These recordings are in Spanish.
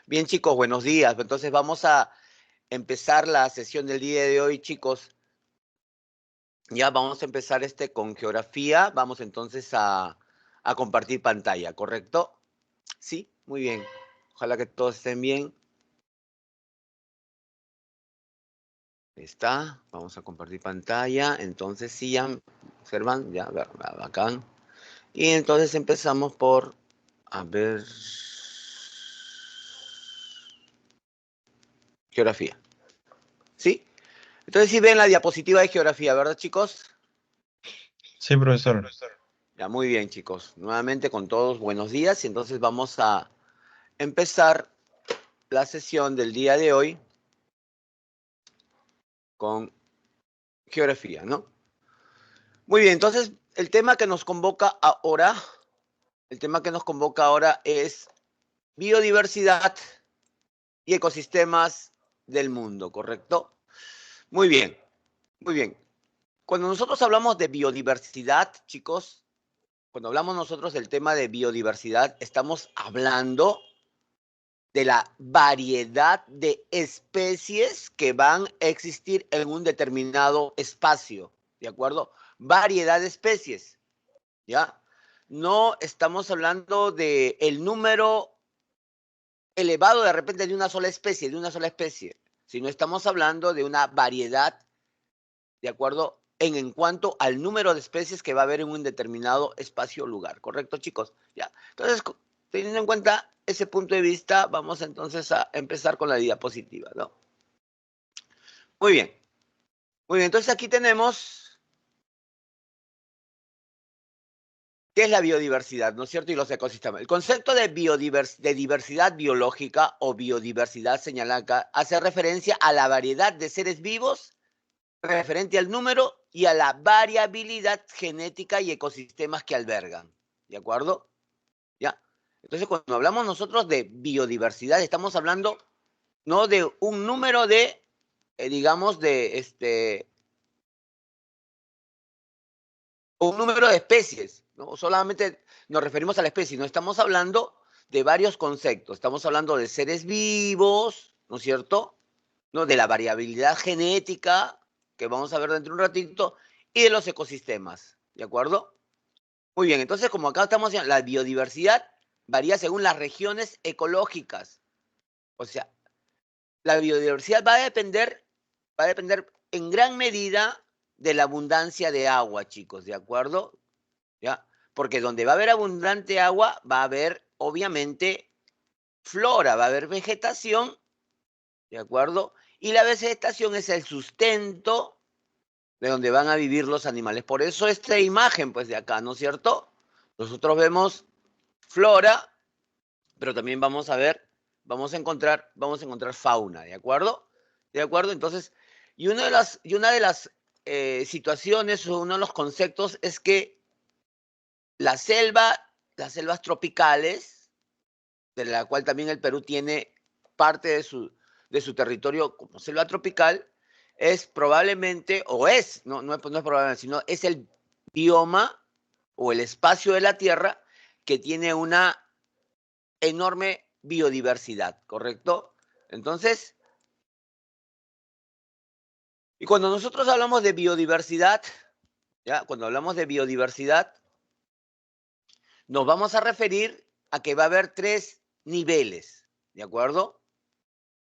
Bien, chicos, buenos días. Entonces vamos a empezar la sesión del día de hoy, chicos. Ya vamos a empezar con geografía. Vamos entonces a compartir pantalla, ¿correcto? Sí, muy bien. Ojalá que todos estén bien. Ahí está. Vamos a compartir pantalla. Entonces, sí, ya observan, ya, bacán. Y entonces empezamos por, a ver, geografía. ¿Sí? Entonces, sí ven la diapositiva de geografía, ¿verdad, chicos? Sí, profesor. Ya, muy bien, chicos. Nuevamente con todos, buenos días. Y entonces vamos a empezar la sesión del día de hoy con geografía, ¿no? Muy bien, entonces el tema que nos convoca ahora, es biodiversidad y ecosistemas del mundo, ¿correcto? Muy bien, muy bien. Cuando nosotros hablamos de biodiversidad, chicos, cuando hablamos nosotros del tema de biodiversidad, estamos hablando de la variedad de especies que van a existir en un determinado espacio, ¿de acuerdo? Variedad de especies, ¿ya? No estamos hablando de el número elevado de repente de una sola especie, sino estamos hablando de una variedad, ¿de acuerdo? En cuanto al número de especies que va a haber en un determinado espacio o lugar, ¿correcto, chicos? Ya. Entonces, teniendo en cuenta ese punto de vista, vamos entonces a empezar con la diapositiva, ¿no? Muy bien. Muy bien, entonces aquí tenemos qué es la biodiversidad, ¿no es cierto? Y los ecosistemas. El concepto de diversidad biológica o biodiversidad señalada acá hace referencia a la variedad de seres vivos referente al número y a la variabilidad genética y ecosistemas que albergan. ¿De acuerdo? ¿Ya? Entonces, cuando hablamos nosotros de biodiversidad, estamos hablando no de un número de, digamos, un número de especies, ¿no? Solamente nos referimos a la especie, no estamos hablando de varios conceptos, estamos hablando de seres vivos, ¿no es cierto? ¿No? De la variabilidad genética, que vamos a ver dentro de un ratito, y de los ecosistemas, ¿de acuerdo? Muy bien, entonces como acá estamos diciendo, la biodiversidad varía según las regiones ecológicas, o sea, la biodiversidad va a depender en gran medida de la abundancia de agua, chicos, ¿de acuerdo? ¿Ya? Porque donde va a haber abundante agua, va a haber, obviamente, flora, va a haber vegetación, ¿de acuerdo? Y la vegetación es el sustento de donde van a vivir los animales. Por eso esta imagen, pues, de acá, ¿no es cierto? Nosotros vemos flora, pero también vamos a ver, vamos a encontrar fauna, ¿de acuerdo? ¿De acuerdo? Entonces, y una de las situaciones o uno de los conceptos es que la selva, las selvas tropicales, de la cual también el Perú tiene parte de su territorio como selva tropical, es probablemente, o es, no es probablemente, sino es el bioma o el espacio de la Tierra que tiene una enorme biodiversidad, ¿correcto? Entonces, y cuando nosotros hablamos de biodiversidad, ¿ya? Cuando hablamos de biodiversidad, nos vamos a referir a que va a haber tres niveles, ¿de acuerdo?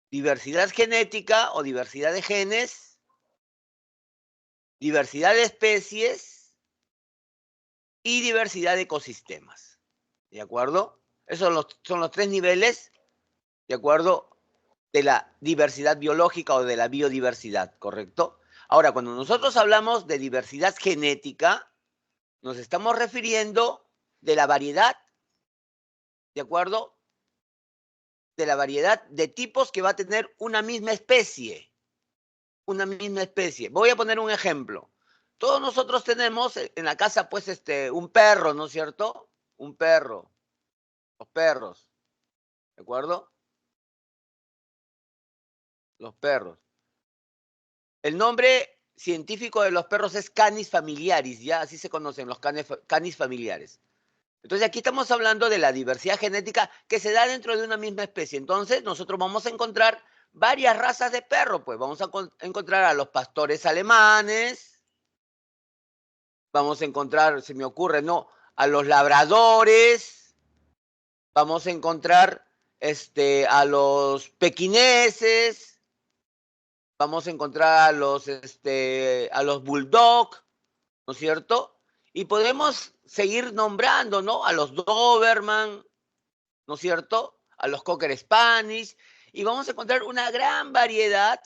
Diversidad genética o diversidad de genes, diversidad de especies y diversidad de ecosistemas, ¿de acuerdo? Esos son los tres niveles, ¿de acuerdo? De la diversidad biológica o de la biodiversidad, ¿correcto? Ahora, cuando nosotros hablamos de diversidad genética, nos estamos refiriendo de la variedad, ¿de acuerdo? De la variedad de tipos que va a tener una misma especie. Una misma especie. Voy a poner un ejemplo. Todos nosotros tenemos en la casa, pues, un perro, ¿no es cierto? Un perro. Los perros, ¿de acuerdo? Los perros. El nombre científico de los perros es Canis familiaris, ya así se conocen los canis familiares. Entonces aquí estamos hablando de la diversidad genética que se da dentro de una misma especie. Entonces nosotros vamos a encontrar varias razas de perro, pues vamos a encontrar a los pastores alemanes, vamos a encontrar, se me ocurre, ¿no? A los labradores, vamos a encontrar a los pequineses, vamos a encontrar a los bulldog, ¿no es cierto? Y podemos seguir nombrando, ¿no? A los Doberman, ¿no es cierto? A los Cocker Spanish, y vamos a encontrar una gran variedad,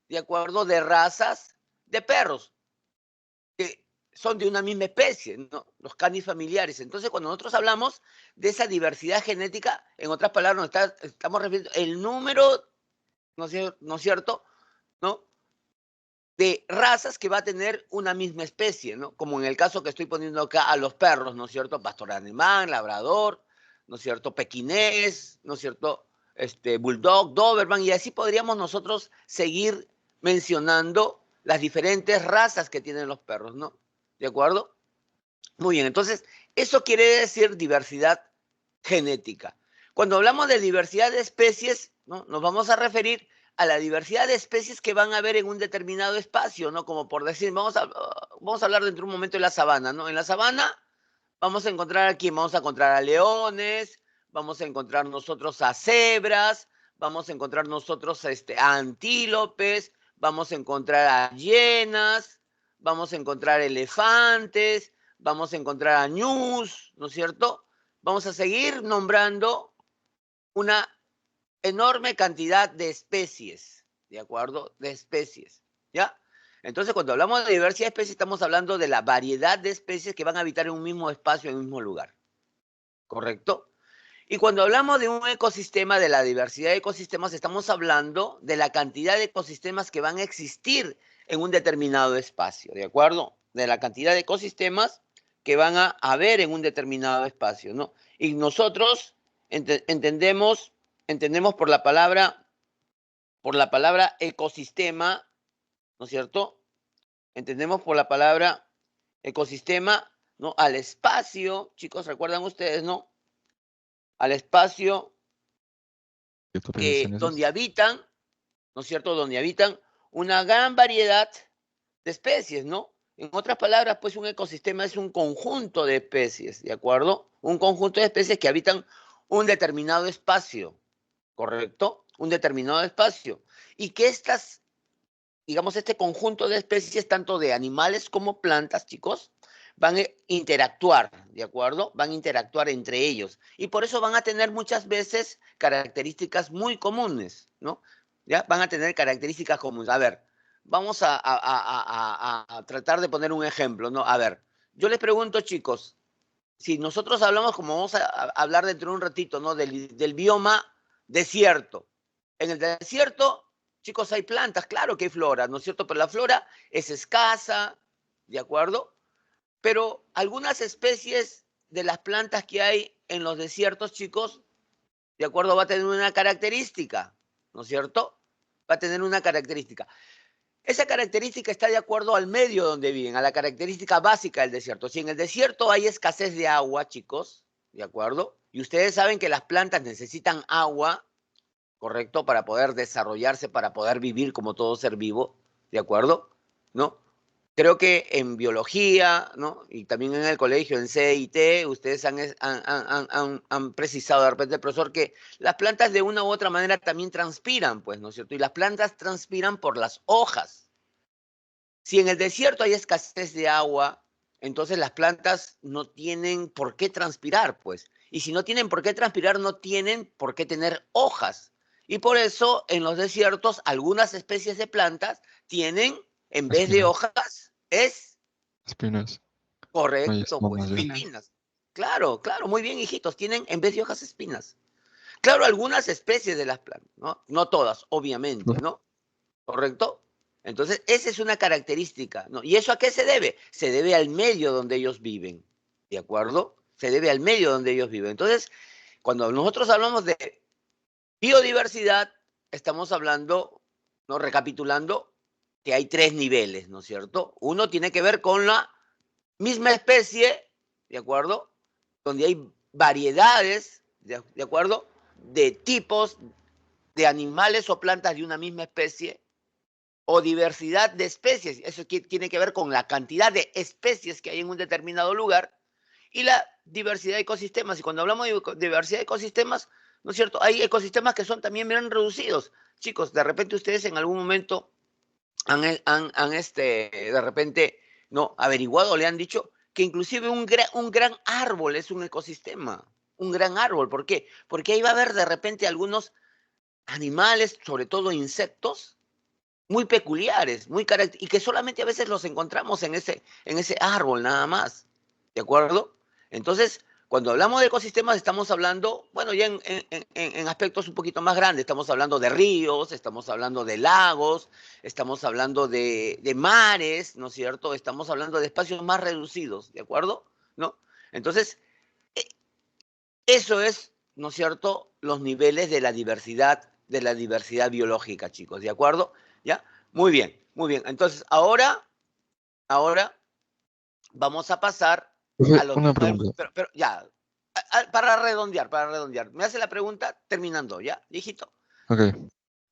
¿de acuerdo?, de razas de perros que son de una misma especie, ¿no? Los canis familiares. Entonces, cuando nosotros hablamos de esa diversidad genética, en otras palabras, estamos refiriendo el número, ¿no es cierto?, ¿no?, de razas que va a tener una misma especie, ¿no? Como en el caso que estoy poniendo acá a los perros, ¿no es cierto? Pastor alemán, labrador, ¿no es cierto? Pequinés, ¿no es cierto? Bulldog, Doberman, y así podríamos nosotros seguir mencionando las diferentes razas que tienen los perros, ¿no? ¿De acuerdo? Muy bien, entonces, eso quiere decir diversidad genética. Cuando hablamos de diversidad de especies, ¿no?, nos vamos a referir a la diversidad de especies que van a haber en un determinado espacio, ¿no? Como por decir, vamos a hablar dentro de un momento de la sabana, ¿no? En la sabana vamos a encontrar aquí, vamos a encontrar a leones, vamos a encontrar nosotros a cebras, vamos a encontrar nosotros a antílopes, vamos a encontrar a hienas, vamos a encontrar elefantes, vamos a encontrar a ñus, ¿no es cierto? Vamos a seguir nombrando una enorme cantidad de especies, ¿de acuerdo? De especies, ¿ya? Entonces, cuando hablamos de diversidad de especies, estamos hablando de la variedad de especies que van a habitar en un mismo espacio, en un mismo lugar, ¿correcto? Y cuando hablamos de un ecosistema, de la diversidad de ecosistemas, estamos hablando de la cantidad de ecosistemas que van a existir en un determinado espacio, ¿de acuerdo? De la cantidad de ecosistemas que van a haber en un determinado espacio, ¿no? Y nosotros entendemos por la palabra ecosistema, ¿no es cierto? Entendemos por la palabra ecosistema, ¿no?, al espacio, chicos, ¿recuerdan ustedes, no? Al espacio donde habitan, ¿no es cierto?, donde habitan una gran variedad de especies, ¿no? En otras palabras, pues un ecosistema es un conjunto de especies, ¿de acuerdo? Un conjunto de especies que habitan un determinado espacio, ¿correcto? Un determinado espacio. Y que digamos, este conjunto de especies, tanto de animales como plantas, chicos, van a interactuar, ¿de acuerdo? Van a interactuar entre ellos. Y por eso van a tener muchas veces características muy comunes, ¿no? ¿Ya? Van a tener características comunes. A ver, vamos a tratar de poner un ejemplo, ¿no? A ver, yo les pregunto, chicos, si nosotros hablamos, como vamos a hablar dentro de un ratito, ¿no?, del bioma desierto. En el desierto, chicos, hay plantas, claro que hay flora, ¿no es cierto? Pero la flora es escasa, ¿de acuerdo? Pero algunas especies de las plantas que hay en los desiertos, chicos, ¿de acuerdo?, va a tener una característica, ¿no es cierto? Va a tener una característica. Esa característica está de acuerdo al medio donde viven, a la característica básica del desierto. Si en el desierto hay escasez de agua, chicos, ¿de acuerdo? Y ustedes saben que las plantas necesitan agua, ¿correcto?, para poder desarrollarse, para poder vivir como todo ser vivo, ¿de acuerdo? ¿No? Creo que en biología, ¿no?, y también en el colegio, en CIT, ustedes han precisado de repente el profesor que las plantas de una u otra manera también transpiran, pues, ¿no es cierto? Y las plantas transpiran por las hojas. Si en el desierto hay escasez de agua, entonces las plantas no tienen por qué transpirar, pues. Y si no tienen por qué transpirar, no tienen por qué tener hojas. Y por eso en los desiertos algunas especies de plantas tienen, en vez de Espinas. hojas, Espinas. Oye, correcto, pues, espinas. espinas. Claro, claro, muy bien, hijitos, tienen en vez de hojas espinas. Claro, algunas especies de las plantas, ¿no? No todas, obviamente, ¿no? ¿Correcto? Entonces, esa es una característica, ¿no? ¿Y eso a qué se debe? Se debe al medio donde ellos viven, ¿de acuerdo? Se debe al medio donde ellos viven. Entonces, cuando nosotros hablamos de biodiversidad, estamos hablando, ¿no?, recapitulando, que hay 3 niveles, ¿no es cierto? Uno tiene que ver con la misma especie, ¿de acuerdo?, donde hay variedades, ¿de acuerdo? De tipos de animales o plantas de una misma especie, o diversidad de especies. Eso tiene que ver con la cantidad de especies que hay en un determinado lugar, y la diversidad de ecosistemas. Y cuando hablamos de diversidad de ecosistemas, ¿no es cierto? Hay ecosistemas que son también bien reducidos. Chicos, de repente ustedes en algún momento de repente, no, averiguado, le han dicho que inclusive un gran árbol es un ecosistema. Un gran árbol. ¿Por qué? Porque ahí va a haber de repente algunos animales, sobre todo insectos, muy peculiares, y que solamente a veces los encontramos en ese árbol nada más. ¿De acuerdo? Entonces, cuando hablamos de ecosistemas, estamos hablando, bueno, ya en aspectos un poquito más grandes, estamos hablando de ríos, estamos hablando de lagos, estamos hablando de mares, ¿no es cierto? Estamos hablando de espacios más reducidos, ¿de acuerdo? ¿No? Entonces, eso es, ¿no es cierto?, los niveles de la diversidad biológica, chicos, ¿de acuerdo? ¿Ya? Muy bien, muy bien. Entonces, ahora vamos a pasar a los... Una pregunta. Pero ya, para redondear. Me hace la pregunta terminando, ¿ya, hijito? Ok.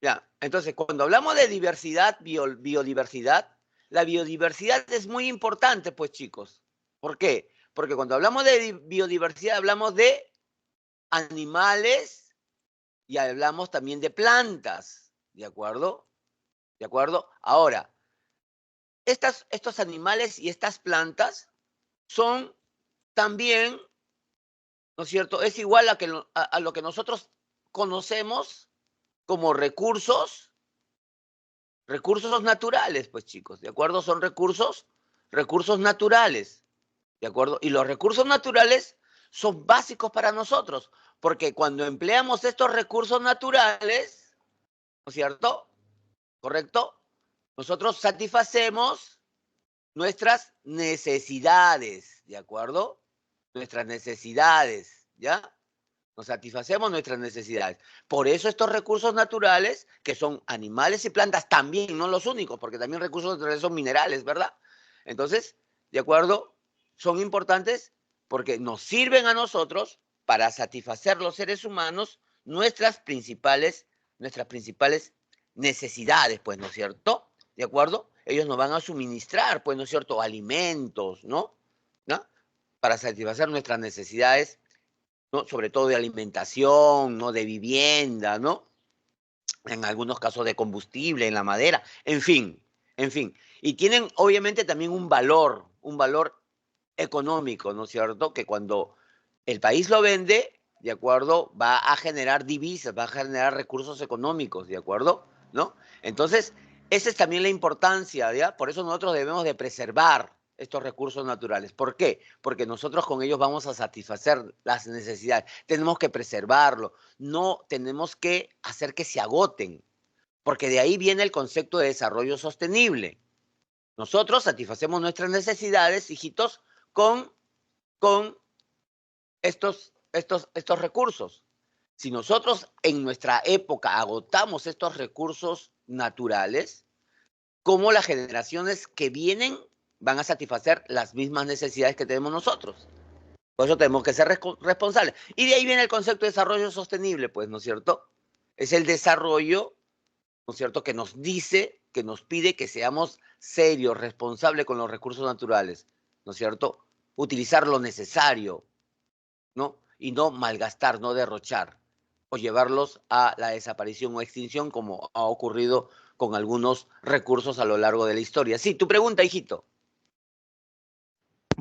Ya, entonces, cuando hablamos de diversidad, biodiversidad, la biodiversidad es muy importante, pues, chicos. ¿Por qué? Porque cuando hablamos de biodiversidad, hablamos de animales y hablamos también de plantas, ¿de acuerdo? ¿De acuerdo? Ahora, estos animales y estas plantas son también, ¿no es cierto? Es igual a lo que nosotros conocemos como recursos naturales, pues, chicos, ¿de acuerdo? Son recursos naturales, ¿de acuerdo? Y los recursos naturales son básicos para nosotros, porque cuando empleamos estos recursos naturales, ¿no es cierto? ¿Correcto? Nosotros satisfacemos nuestras necesidades, ¿de acuerdo? Nuestras necesidades, ¿ya? Nos satisfacemos nuestras necesidades. Por eso estos recursos naturales, que son animales y plantas, también, no los únicos, porque también recursos naturales son minerales, ¿verdad? Entonces, ¿de acuerdo? Son importantes porque nos sirven a nosotros para satisfacer los seres humanos nuestras principales necesidades, pues, ¿no es cierto? ¿De acuerdo? Ellos nos van a suministrar, pues, ¿no es cierto?, alimentos, ¿no? ¿No? Para satisfacer nuestras necesidades, ¿no? Sobre todo de alimentación, ¿no? De vivienda, ¿no? En algunos casos de combustible, en la madera, en fin. Y tienen obviamente también un valor económico, ¿no es cierto? Que cuando el país lo vende, ¿de acuerdo? Va a generar divisas, va a generar recursos económicos, ¿de acuerdo? ¿No? Entonces, esa es también la importancia, ¿ya? Por eso nosotros debemos de preservar estos recursos naturales. ¿Por qué? Porque nosotros con ellos vamos a satisfacer las necesidades. Tenemos que preservarlo, no tenemos que hacer que se agoten, porque de ahí viene el concepto de desarrollo sostenible. Nosotros satisfacemos nuestras necesidades, hijitos, con estos recursos. Si nosotros en nuestra época agotamos estos recursos naturales, ¿cómo las generaciones que vienen van a satisfacer las mismas necesidades que tenemos nosotros? Por eso tenemos que ser responsables. Y de ahí viene el concepto de desarrollo sostenible, pues, ¿no es cierto? Es el desarrollo, ¿no es cierto?, que nos dice, que nos pide que seamos serios, responsables con los recursos naturales, ¿no es cierto? Utilizar lo necesario, ¿no? Y no malgastar, no derrochar, o llevarlos a la desaparición o extinción, como ha ocurrido con algunos recursos a lo largo de la historia. Sí, tu pregunta, hijito.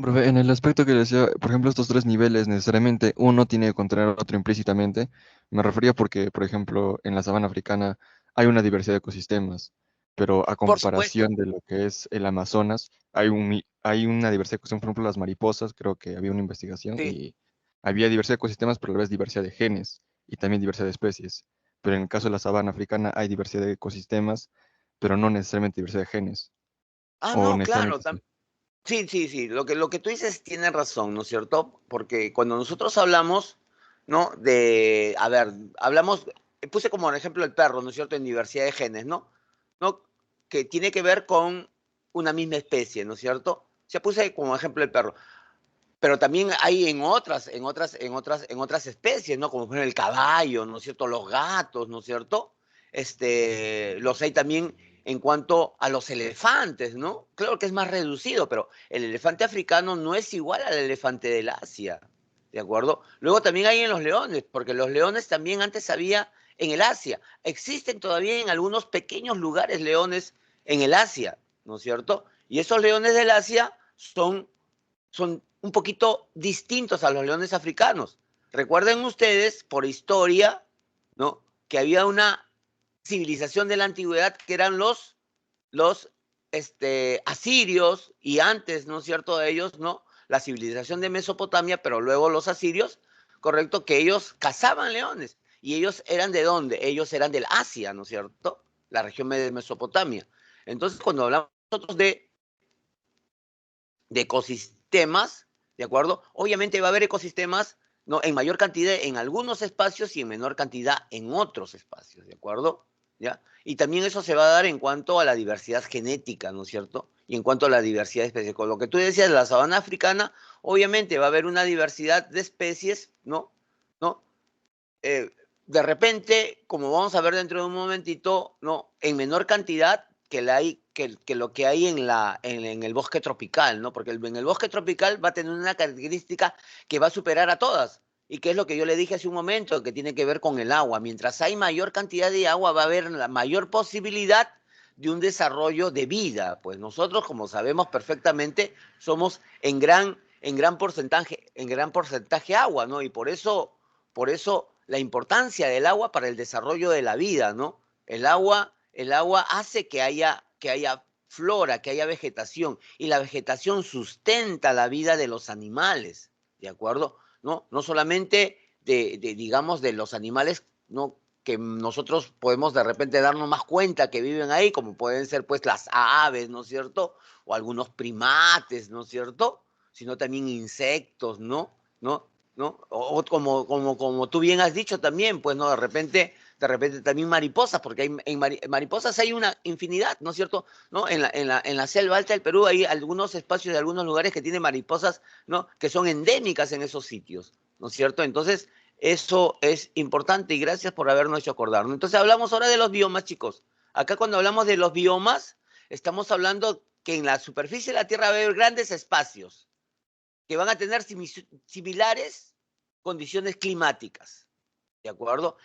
Profe, en el aspecto que decía, por ejemplo, estos tres niveles, necesariamente uno tiene que contener al otro implícitamente. Me refería porque, por ejemplo, en la sabana africana hay una diversidad de ecosistemas, pero a Por supuesto. comparación de lo que es el Amazonas, hay una diversidad de ecosistemas, por ejemplo, las mariposas, creo que había una investigación Sí. y había diversidad de ecosistemas, pero a la vez diversidad de genes y también diversidad de especies. Pero en el caso de la sabana africana hay diversidad de ecosistemas, pero no necesariamente diversidad de genes. Ah, O no, claro. necesariamente sí. Sí. Lo que tú dices tiene razón, ¿no es cierto? Porque cuando nosotros hablamos, ¿no? A ver, hablamos, puse como ejemplo el perro, ¿no es cierto? En diversidad de genes, ¿no? ¿No? Que tiene que ver con una misma especie, ¿no es cierto? Se puse como ejemplo el perro. pero también hay en otras especies, ¿no? Como por ejemplo el caballo, ¿no es cierto? Los gatos, ¿no es cierto? Los hay también en cuanto a los elefantes, ¿no? Claro que es más reducido, pero el elefante africano no es igual al elefante del Asia, ¿de acuerdo? Luego también hay en los leones, porque los leones también antes había en el Asia. Existen todavía en algunos pequeños lugares leones en el Asia, ¿no es cierto? Y esos leones del Asia son un poquito distintos a los leones africanos. Recuerden ustedes, por historia, ¿no? Que había una civilización de la antigüedad que eran los asirios y antes, ¿no es cierto?, de ellos, ¿no? La civilización de Mesopotamia, pero luego los asirios, correcto, que ellos cazaban leones. ¿Y ellos eran de dónde? Ellos eran del Asia, ¿no es cierto? La región de Mesopotamia. Entonces, cuando hablamos nosotros de ecosistemas, ¿de acuerdo? Obviamente va a haber ecosistemas, ¿no?, en mayor cantidad en algunos espacios y en menor cantidad en otros espacios, ¿de acuerdo? ¿Ya? Y también eso se va a dar en cuanto a la diversidad genética, ¿no es cierto? Y en cuanto a la diversidad de especies. Con lo que tú decías, la sabana africana, obviamente va a haber una diversidad de especies, ¿no? ¿No? De repente, como vamos a ver dentro de un momentito, ¿no?, en menor cantidad que lo que hay en el bosque tropical, ¿no? Porque en el bosque tropical va a tener una característica que va a superar a todas, y que es lo que yo le dije hace un momento, que tiene que ver con el agua. Mientras hay mayor cantidad de agua, va a haber la mayor posibilidad de un desarrollo de vida. Pues nosotros, como sabemos perfectamente, somos en gran porcentaje agua, ¿no? Y por eso la importancia del agua para el desarrollo de la vida, ¿no? El agua hace que haya flora, que haya vegetación, y la vegetación sustenta la vida de los animales, ¿de acuerdo? No solamente digamos, de los animales, ¿no?, que nosotros podemos de repente darnos más cuenta que viven ahí, como pueden ser pues las aves, ¿no es cierto? O algunos primates, ¿no es cierto? Sino también insectos, ¿no? ¿No? ¿No? O como tú bien has dicho también, pues, ¿no? De repente también mariposas, porque en mariposas hay una infinidad, ¿no es cierto? ¿No? En la selva alta del Perú hay algunos espacios de algunos lugares que tienen mariposas, ¿no?, que son endémicas en esos sitios, ¿no es cierto? Entonces, eso es importante y gracias por habernos hecho acordar, ¿no? Entonces, hablamos ahora de los biomas, chicos. Acá cuando hablamos de los biomas, estamos hablando que en la superficie de la Tierra va a haber grandes espacios que van a tener similares condiciones climáticas, ¿de acuerdo?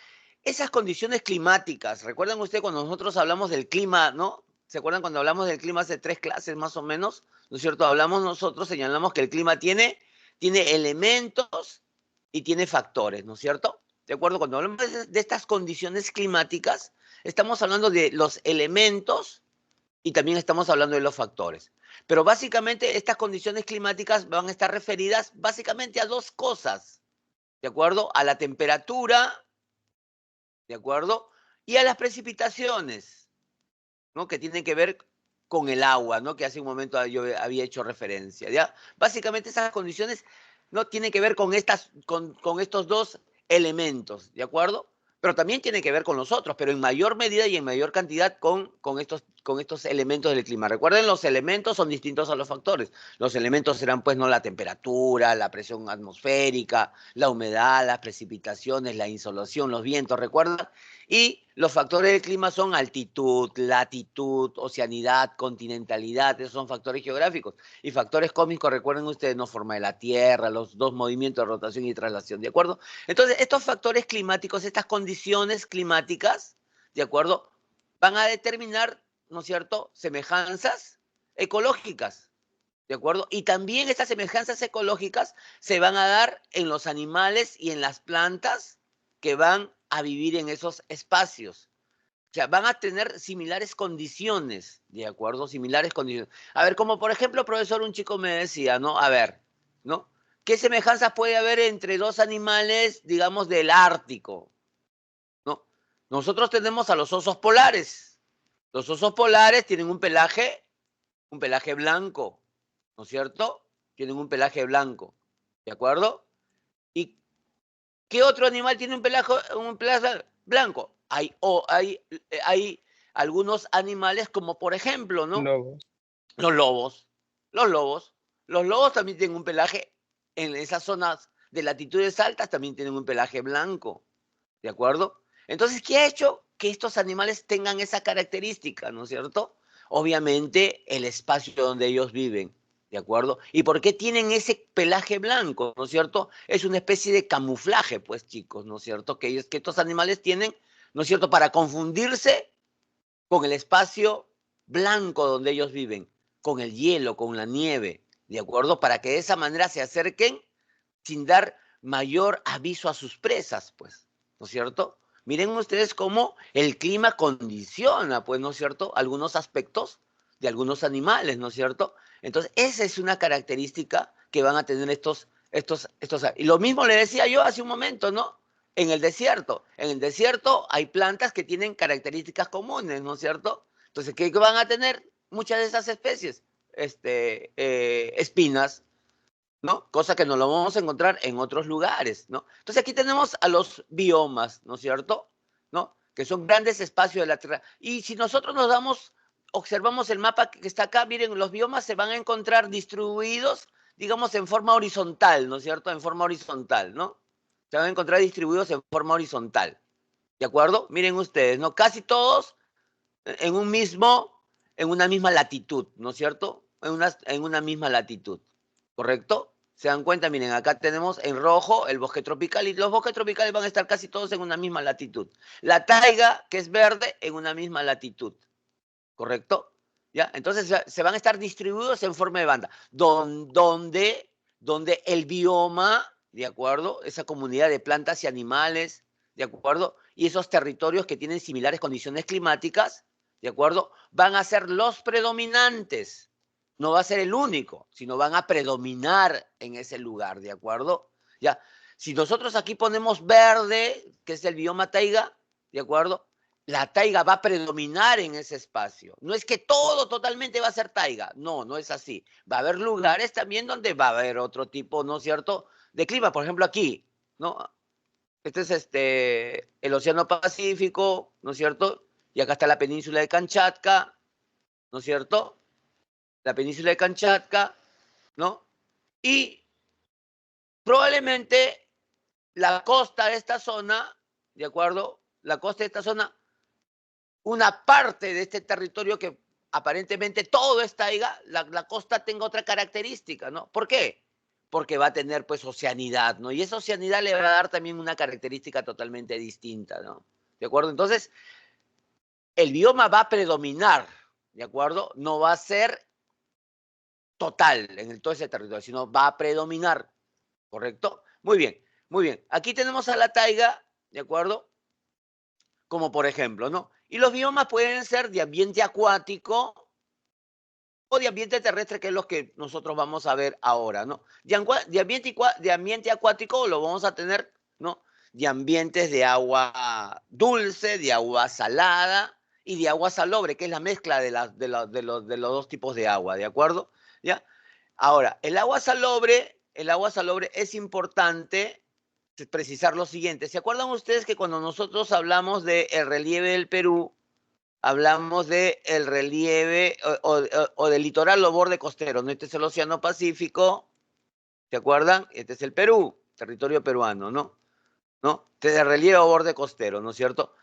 Esas condiciones climáticas, ¿recuerdan ustedes cuando nosotros hablamos del clima, ¿no? ¿Se acuerdan cuando hablamos del clima hace 3 clases más o menos? ¿No es cierto? Hablamos nosotros, señalamos que el clima tiene elementos y tiene factores, ¿no es cierto? ¿De acuerdo? Cuando hablamos de estas condiciones climáticas, estamos hablando de los elementos y también estamos hablando de los factores. Pero básicamente estas condiciones climáticas van a estar referidas básicamente a 2 cosas, ¿de acuerdo? A la temperatura, ¿de acuerdo? Y a las precipitaciones, ¿no?, que tienen que ver con el agua, ¿no?, que hace un momento yo había hecho referencia, ¿ya? Básicamente esas condiciones no tienen que ver con estos 2 elementos, ¿de acuerdo? Pero también tiene que ver con los otros, pero en mayor medida y en mayor cantidad con estos elementos del clima. Recuerden, los elementos son distintos a los factores. Los elementos serán, pues, no la temperatura, la presión atmosférica, la humedad, las precipitaciones, la insolación, los vientos, ¿recuerdan? Y los factores del clima son altitud, latitud, oceanidad, continentalidad, esos son factores geográficos. Y factores cósmicos, recuerden ustedes, no, forma de la Tierra, los 2 movimientos de rotación y traslación, ¿de acuerdo? Entonces, estos factores climáticos, estas condiciones climáticas, ¿de acuerdo?, van a determinar, ¿no es cierto?, semejanzas ecológicas, ¿de acuerdo? Y también estas semejanzas ecológicas se van a dar en los animales y en las plantas que van a vivir en esos espacios. O sea, van a tener similares condiciones, ¿de acuerdo? Similares condiciones. A ver, como por ejemplo, profesor, un chico me decía, ¿no? A ver, ¿no? ¿Qué semejanzas puede haber entre 2 animales, digamos, del Ártico? ¿No? Nosotros tenemos a los osos polares. Los osos polares tienen un pelaje blanco, ¿no es cierto? Tienen un pelaje blanco, ¿de acuerdo? ¿Y qué otro animal tiene un pelaje blanco? Hay algunos animales como, por ejemplo, ¿no?, Lobos. los lobos. Los lobos también tienen un pelaje en esas zonas de latitudes altas también tienen un pelaje blanco, ¿de acuerdo? Entonces, ¿qué ha hecho que estos animales tengan esa característica, ¿no es cierto? Obviamente, el espacio donde ellos viven, ¿de acuerdo? ¿Y por qué tienen ese pelaje blanco, ¿no es cierto? Es una especie de camuflaje, pues, chicos, ¿no es cierto? Que estos animales tienen, ¿no es cierto?, para confundirse con el espacio blanco donde ellos viven, con el hielo, con la nieve, ¿de acuerdo? Para que de esa manera se acerquen sin dar mayor aviso a sus presas, pues, ¿no es cierto? Miren ustedes cómo el clima condiciona, pues, ¿no es cierto?, algunos aspectos de algunos animales, ¿no es cierto? Entonces, esa es una característica que van a tener y lo mismo le decía yo hace un momento, ¿no? En el desierto hay plantas que tienen características comunes, ¿no es cierto? Entonces, ¿qué van a tener muchas de esas especies? Espinas, ¿no? Cosa que no lo vamos a encontrar en otros lugares, ¿no? Entonces aquí tenemos a los biomas, ¿no es cierto? ¿No? Que son grandes espacios de la Tierra. Y si nosotros observamos el mapa que está acá, miren, los biomas se van a encontrar distribuidos, digamos, en forma horizontal, ¿no es cierto? En forma horizontal, ¿no? Se van a encontrar distribuidos en forma horizontal, ¿de acuerdo? Miren ustedes, ¿no? Casi todos en una misma latitud, ¿no es cierto? En una misma latitud, ¿correcto? ¿Se dan cuenta? Miren, acá tenemos en rojo el bosque tropical y los bosques tropicales van a estar casi todos en una misma latitud. La taiga, que es verde, en una misma latitud, ¿correcto? ¿Ya? Entonces se van a estar distribuidos en forma de banda, donde el bioma, ¿de acuerdo? Esa comunidad de plantas y animales, ¿de acuerdo? Y esos territorios que tienen similares condiciones climáticas, ¿de acuerdo? Van a ser los predominantes. No va a ser el único, sino van a predominar en ese lugar, ¿de acuerdo? Ya. Si nosotros aquí ponemos verde, que es el bioma taiga, ¿de acuerdo? La taiga va a predominar en ese espacio. No es que todo totalmente va a ser taiga. No, no es así. Va a haber lugares también donde va a haber otro tipo, ¿no es cierto?, de clima. Por ejemplo, aquí, ¿no? Este es el Océano Pacífico, ¿no es cierto? Y acá está la península de Kamchatka, ¿no es cierto? La península de Kamchatka, ¿no? Y probablemente la costa de esta zona, ¿de acuerdo? La costa de esta zona, una parte de este territorio que aparentemente todo es taiga, la costa tenga otra característica, ¿no? ¿Por qué? Porque va a tener pues oceanidad, ¿no? Y esa oceanidad le va a dar también una característica totalmente distinta, ¿no? ¿De acuerdo? Entonces, el bioma va a predominar, ¿de acuerdo? No va a ser total en todo ese territorio, sino va a predominar, ¿correcto? Muy bien, muy bien. Aquí tenemos a la taiga, ¿de acuerdo? Como por ejemplo, ¿no? Y los biomas pueden ser de ambiente acuático o de ambiente terrestre, que es lo que nosotros vamos a ver ahora, ¿no? De ambiente acuático lo vamos a tener, ¿no? De ambientes de agua dulce, de agua salada y de agua salobre, que es la mezcla de los dos tipos de agua, ¿de acuerdo? ¿Ya? Ahora, el agua salobre es importante precisar lo siguiente. ¿Se acuerdan ustedes que cuando nosotros hablamos del relieve del Perú, hablamos del relieve o del litoral o borde costero, ¿no? Este es el Océano Pacífico, ¿se acuerdan? Este es el Perú, territorio peruano, ¿no? ¿No? Este es el relieve o borde costero, ¿no es cierto?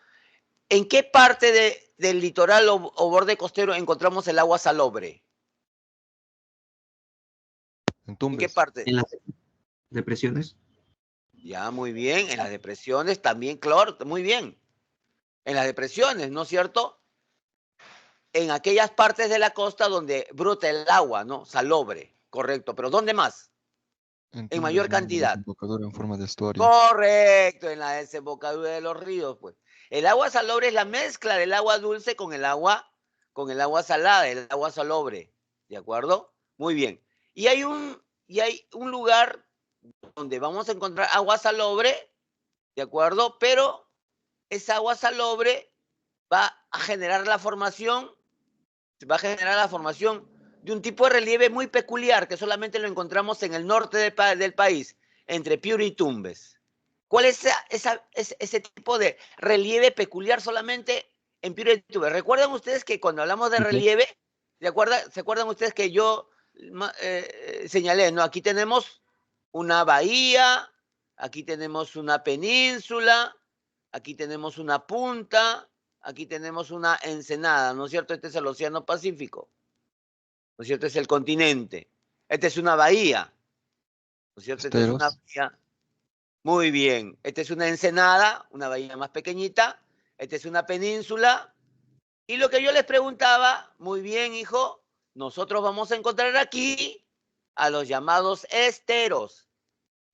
¿En qué parte del litoral o borde costero encontramos el agua salobre? En ¿En qué Tumbes. parte? En las depresiones. Ya, muy bien. En las depresiones también, claro, muy bien. En las depresiones, ¿no es cierto? En aquellas partes de la costa donde brota el agua, ¿no? Salobre, correcto. Pero ¿dónde más? En Tumbes, mayor en la cantidad. desembocadura en forma de estuario. Correcto, en la desembocadura de los ríos, pues. El agua salobre es la mezcla del agua dulce con el agua salada, el agua salobre. ¿De acuerdo? Muy bien. Y hay un lugar donde vamos a encontrar agua salobre, ¿de acuerdo? Pero esa agua salobre va a generar la formación de un tipo de relieve muy peculiar que solamente lo encontramos en el norte del país, entre Piura y Tumbes. ¿Cuál es ese tipo de relieve peculiar solamente en Piura y Tumbes? ¿Recuerdan ustedes que cuando hablamos de relieve, ¿se acuerdan ustedes que yo señalé, ¿no? Aquí tenemos una bahía, aquí tenemos una península, aquí tenemos una punta, aquí tenemos una ensenada, ¿no es cierto? Este es el Océano Pacífico, ¿no es cierto? Es el continente. Esta es una bahía, ¿no es cierto? Esta es una Esteros. bahía. Muy bien. Esta es una ensenada, una bahía más pequeñita. Esta es una península. Y lo que yo les preguntaba, muy bien, hijo, nosotros vamos a encontrar aquí a los llamados esteros.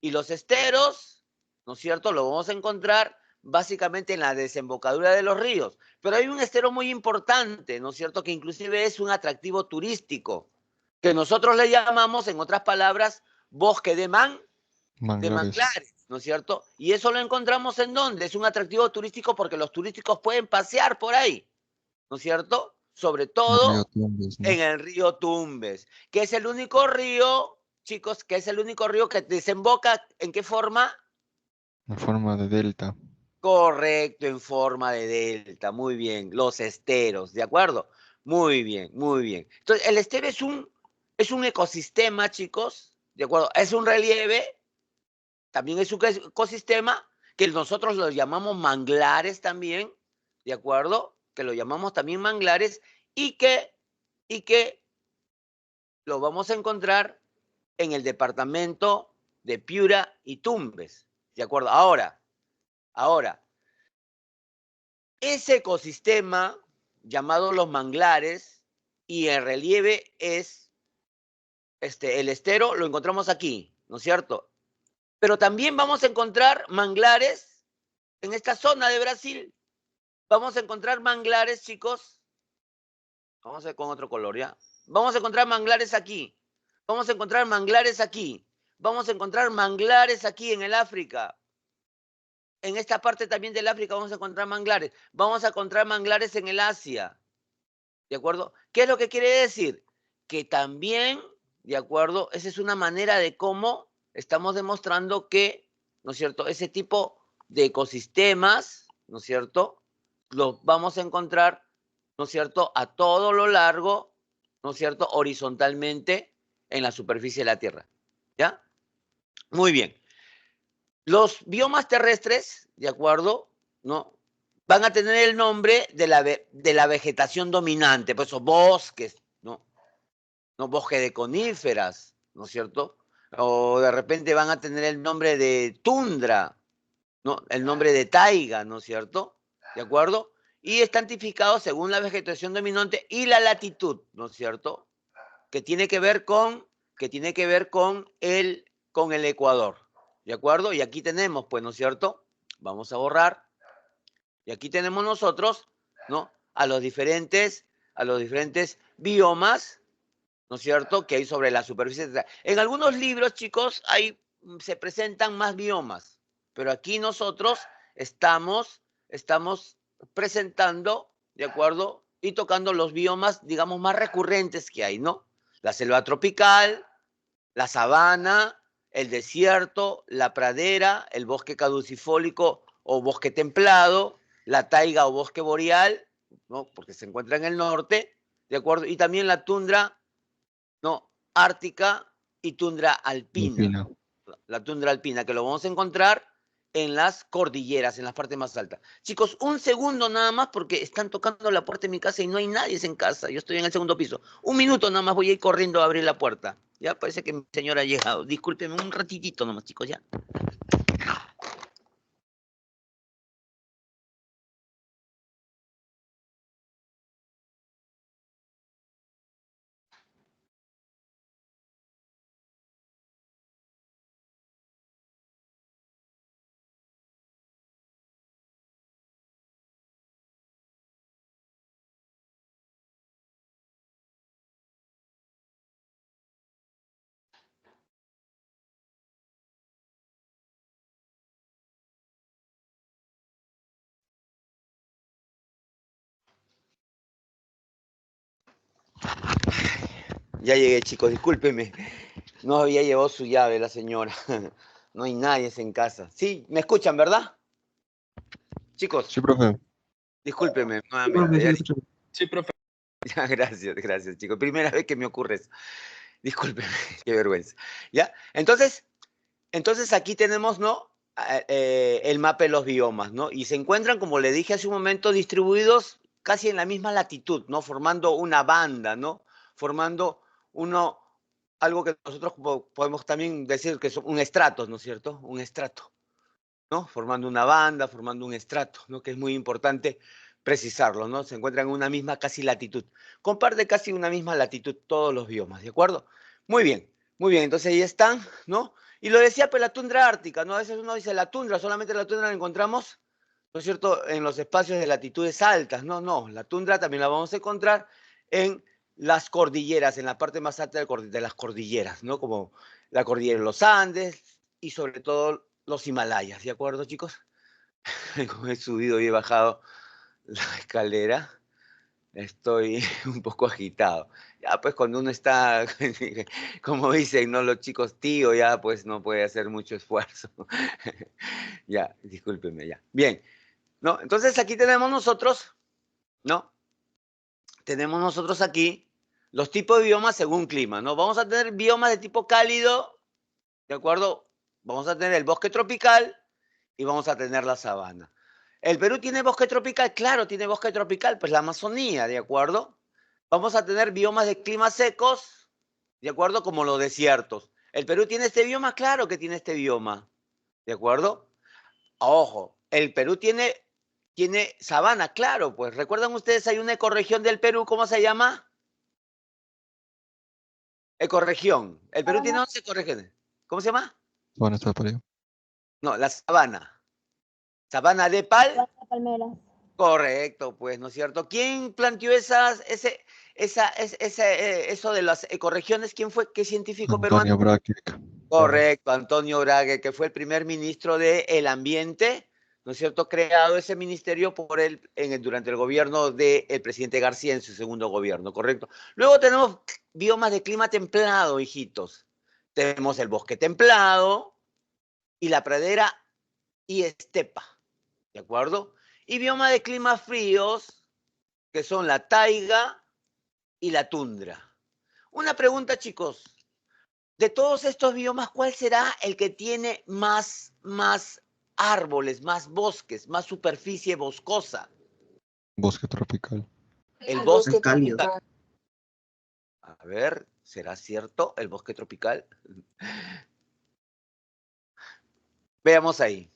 Y los esteros, ¿no es cierto?, lo vamos a encontrar básicamente en la desembocadura de los ríos. Pero hay un estero muy importante, ¿no es cierto?, que inclusive es un atractivo turístico, que nosotros le llamamos, en otras palabras, bosque de Manglares. manglares, ¿no es cierto? Y eso lo encontramos ¿en dónde? Es un atractivo turístico porque los turísticos pueden pasear por ahí, ¿no es cierto? Sobre El río todo Tumbes, ¿no? en el río Tumbes, que es el único río, chicos, que es el único río que desemboca, ¿en qué forma? En forma de delta. Correcto, en forma de delta, muy bien, los esteros, ¿de acuerdo? Muy bien, muy bien. Entonces, el estero es un ecosistema, chicos, ¿de acuerdo? Es un relieve, también es un ecosistema que nosotros lo llamamos manglares también, ¿de acuerdo? Que lo llamamos también manglares y que lo vamos a encontrar en el departamento de Piura y Tumbes, ¿de acuerdo? Ahora, ese ecosistema llamado los manglares y el relieve es el estero, lo encontramos aquí, ¿no es cierto? Pero también vamos a encontrar manglares en esta zona de Brasil. Vamos a encontrar manglares, chicos. Vamos a ver con otro color, ¿ya? Vamos a encontrar manglares aquí. Vamos a encontrar manglares aquí. Vamos a encontrar manglares aquí en el África. En esta parte también del África vamos a encontrar manglares. Vamos a encontrar manglares en el Asia. ¿De acuerdo? ¿Qué es lo que quiere decir? Que también, ¿de acuerdo? Esa es una manera de cómo estamos demostrando que, ¿no es cierto?, ese tipo de ecosistemas, ¿no es cierto?, los vamos a encontrar, ¿no es cierto?, a todo lo largo, ¿no es cierto?, horizontalmente en la superficie de la Tierra. ¿Ya? Muy bien. Los biomas terrestres, ¿de acuerdo?, ¿no?, van a tener el nombre de la vegetación dominante, pues esos bosques, ¿no? ¿No? Bosque de coníferas, ¿no es cierto? O de repente van a tener el nombre de tundra, ¿no? El nombre de taiga, ¿no es cierto? ¿De acuerdo? Y están tipificados según la vegetación dominante y la latitud, ¿no es cierto? Que tiene que ver con el Ecuador, ¿de acuerdo? Y aquí tenemos, pues, ¿no es cierto? Vamos a borrar. Y aquí tenemos nosotros, ¿no?, a los diferentes biomas, ¿no es cierto?, que hay sobre la superficie. En algunos libros, chicos, se presentan más biomas, pero aquí nosotros estamos presentando, ¿de acuerdo?, y tocando los biomas, digamos, más recurrentes que hay, ¿no? La selva tropical, la sabana, el desierto, la pradera, el bosque caducifólico o bosque templado, la taiga o bosque boreal, ¿no?, porque se encuentra en el norte, ¿de acuerdo? Y también la tundra, ¿no?, ártica y tundra alpina. Alpina. La tundra alpina, que lo vamos a encontrar en las cordilleras, en las partes más altas. Chicos, un segundo nada más porque están tocando la puerta de mi casa y no hay nadie en casa. Yo estoy en el segundo piso. Un minuto nada más, voy a ir corriendo a abrir la puerta. Ya parece que mi señora ha llegado. Discúlpenme un ratitito nomás, chicos, ya. Ya llegué, chicos, discúlpenme. No había llevado su llave la señora. No hay nadie en casa. Sí, me escuchan, ¿verdad? Chicos, Sí, profe. discúlpenme Sí, profe, nuevamente. sí, lo escucho. Sí, profe. Ya, gracias, chicos. Primera vez que me ocurre eso. Discúlpenme, qué vergüenza. ¿Ya? Entonces, Entonces aquí tenemos, ¿no? El mapa de los biomas, ¿no? Y se encuentran, como le dije hace un momento, distribuidos casi en la misma latitud, ¿no? Formando una banda, ¿no? Formando algo que nosotros podemos también decir que es un estrato, ¿no es cierto? Un estrato, ¿no? Formando una banda, formando un estrato, ¿no? Que es muy importante precisarlo, ¿no? Se encuentran en una misma casi latitud. Comparte casi una misma latitud todos los biomas, ¿de acuerdo? Muy bien, muy bien. Entonces ahí están, ¿no? Y lo decía, pues la tundra ártica, ¿no? A veces uno dice la tundra, solamente la tundra la encontramos, ¿no es cierto?, en los espacios de latitudes altas. No, no, la tundra también la vamos a encontrar en las cordilleras, en la parte más alta de las cordilleras, ¿no? Como la cordillera de los Andes y sobre todo los Himalayas, ¿de acuerdo, chicos? Como he subido y he bajado la escalera, estoy un poco agitado. Ya, pues cuando uno está, como dicen, ¿no? Los chicos, tío, ya pues no puede hacer mucho esfuerzo. Ya, discúlpenme, ya. Bien, ¿no? Entonces aquí tenemos nosotros, ¿no? Tenemos nosotros aquí los tipos de biomas según clima, ¿no? Vamos a tener biomas de tipo cálido, ¿de acuerdo? Vamos a tener el bosque tropical y vamos a tener la sabana. ¿El Perú tiene bosque tropical? Claro, tiene bosque tropical, pues la Amazonía, ¿de acuerdo? Vamos a tener biomas de climas secos, ¿de acuerdo? Como los desiertos. ¿El Perú tiene este bioma? Claro que tiene este bioma, ¿de acuerdo? Ojo, el Perú tiene sabana, claro, pues. ¿Recuerdan ustedes, hay una ecorregión del Perú, ¿cómo se llama? Ecorregión. El Perú tiene 11 ecorregiones. ¿Cómo se llama? Bueno, está por ahí. No, la sabana. Sabana de Palmeras. Correcto, pues, ¿no es cierto? ¿Quién planteó eso de las ecorregiones? ¿Quién fue? ¿Qué científico peruano? Antonio Braque. Correcto, Antonio Brague, que fue el primer ministro del Ambiente, ¿no es cierto? Creado ese ministerio por él durante el gobierno del presidente García en su segundo gobierno, ¿correcto? Luego tenemos biomas de clima templado, hijitos. Tenemos el bosque templado y la pradera y estepa, ¿de acuerdo? Y biomas de climas fríos, que son la taiga y la tundra. Una pregunta, chicos. De todos estos biomas, ¿cuál será el que tiene más árboles, más bosques, más superficie boscosa? Bosque tropical. El bosque Es cálido. tropical. A ver, ¿será cierto el bosque tropical? Veamos ahí.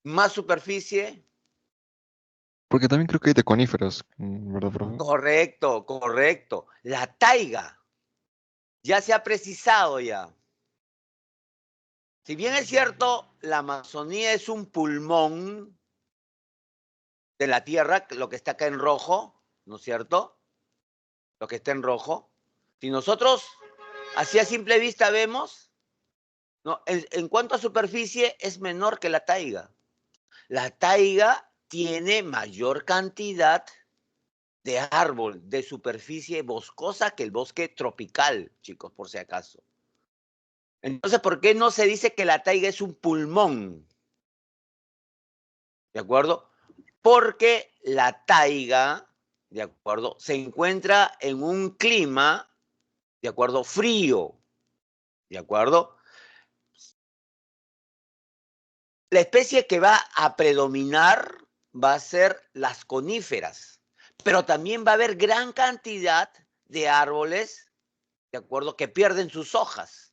Más superficie. Porque también creo que hay de coníferas, ¿verdad, profe? Correcto, correcto. La taiga. Ya se ha precisado ya. Si bien es cierto, la Amazonía es un pulmón de la Tierra, lo que está acá en rojo, ¿no es cierto? Lo que está en rojo. Si nosotros, así a simple vista vemos, ¿no? En cuanto a superficie, es menor que la taiga. La taiga tiene mayor cantidad de árbol, de superficie boscosa que el bosque tropical, chicos, por si acaso. Entonces, ¿por qué no se dice que la taiga es un pulmón? ¿De acuerdo? Porque la taiga, ¿de acuerdo?, se encuentra en un clima, ¿de acuerdo?, frío, ¿de acuerdo? La especie que va a predominar va a ser las coníferas, pero también va a haber gran cantidad de árboles, ¿de acuerdo?, que pierden sus hojas.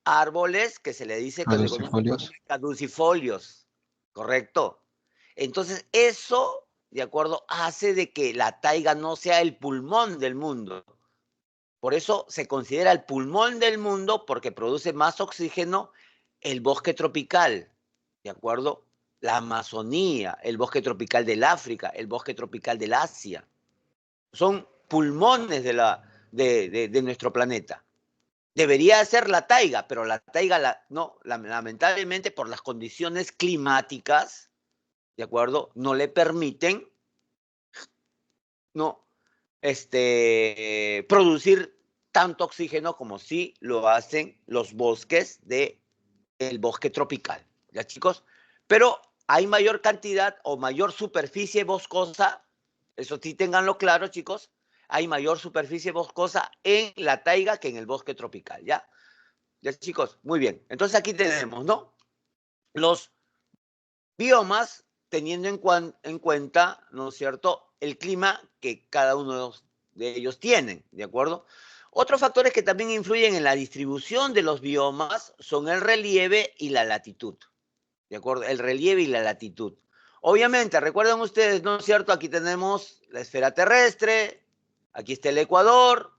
Árboles que se le dice que se conocen como caducifolios, ¿correcto? Entonces, eso, de acuerdo, hace de que la taiga no sea el pulmón del mundo. Por eso se considera el pulmón del mundo porque produce más oxígeno el bosque tropical, ¿de acuerdo? La Amazonía, el bosque tropical del África, el bosque tropical del Asia. Son pulmones de nuestro planeta. Debería ser la taiga, pero la taiga, no, lamentablemente por las condiciones climáticas, ¿de acuerdo?, no le permiten, no, producir tanto oxígeno como sí lo hacen los bosques del bosque tropical, ¿ya, chicos? Pero hay mayor cantidad o mayor superficie boscosa, eso sí ténganlo claro, chicos, hay mayor superficie boscosa en la taiga que en el bosque tropical, ¿ya? Ya, chicos, muy bien. Entonces aquí tenemos, ¿no? Los biomas teniendo en cuenta, ¿no es cierto?, el clima que cada uno de ellos tiene, ¿de acuerdo? Otros factores que también influyen en la distribución de los biomas son el relieve y la latitud, ¿de acuerdo? El relieve y la latitud. Obviamente, recuerden ustedes, ¿no es cierto? Aquí tenemos la esfera terrestre, aquí está el Ecuador,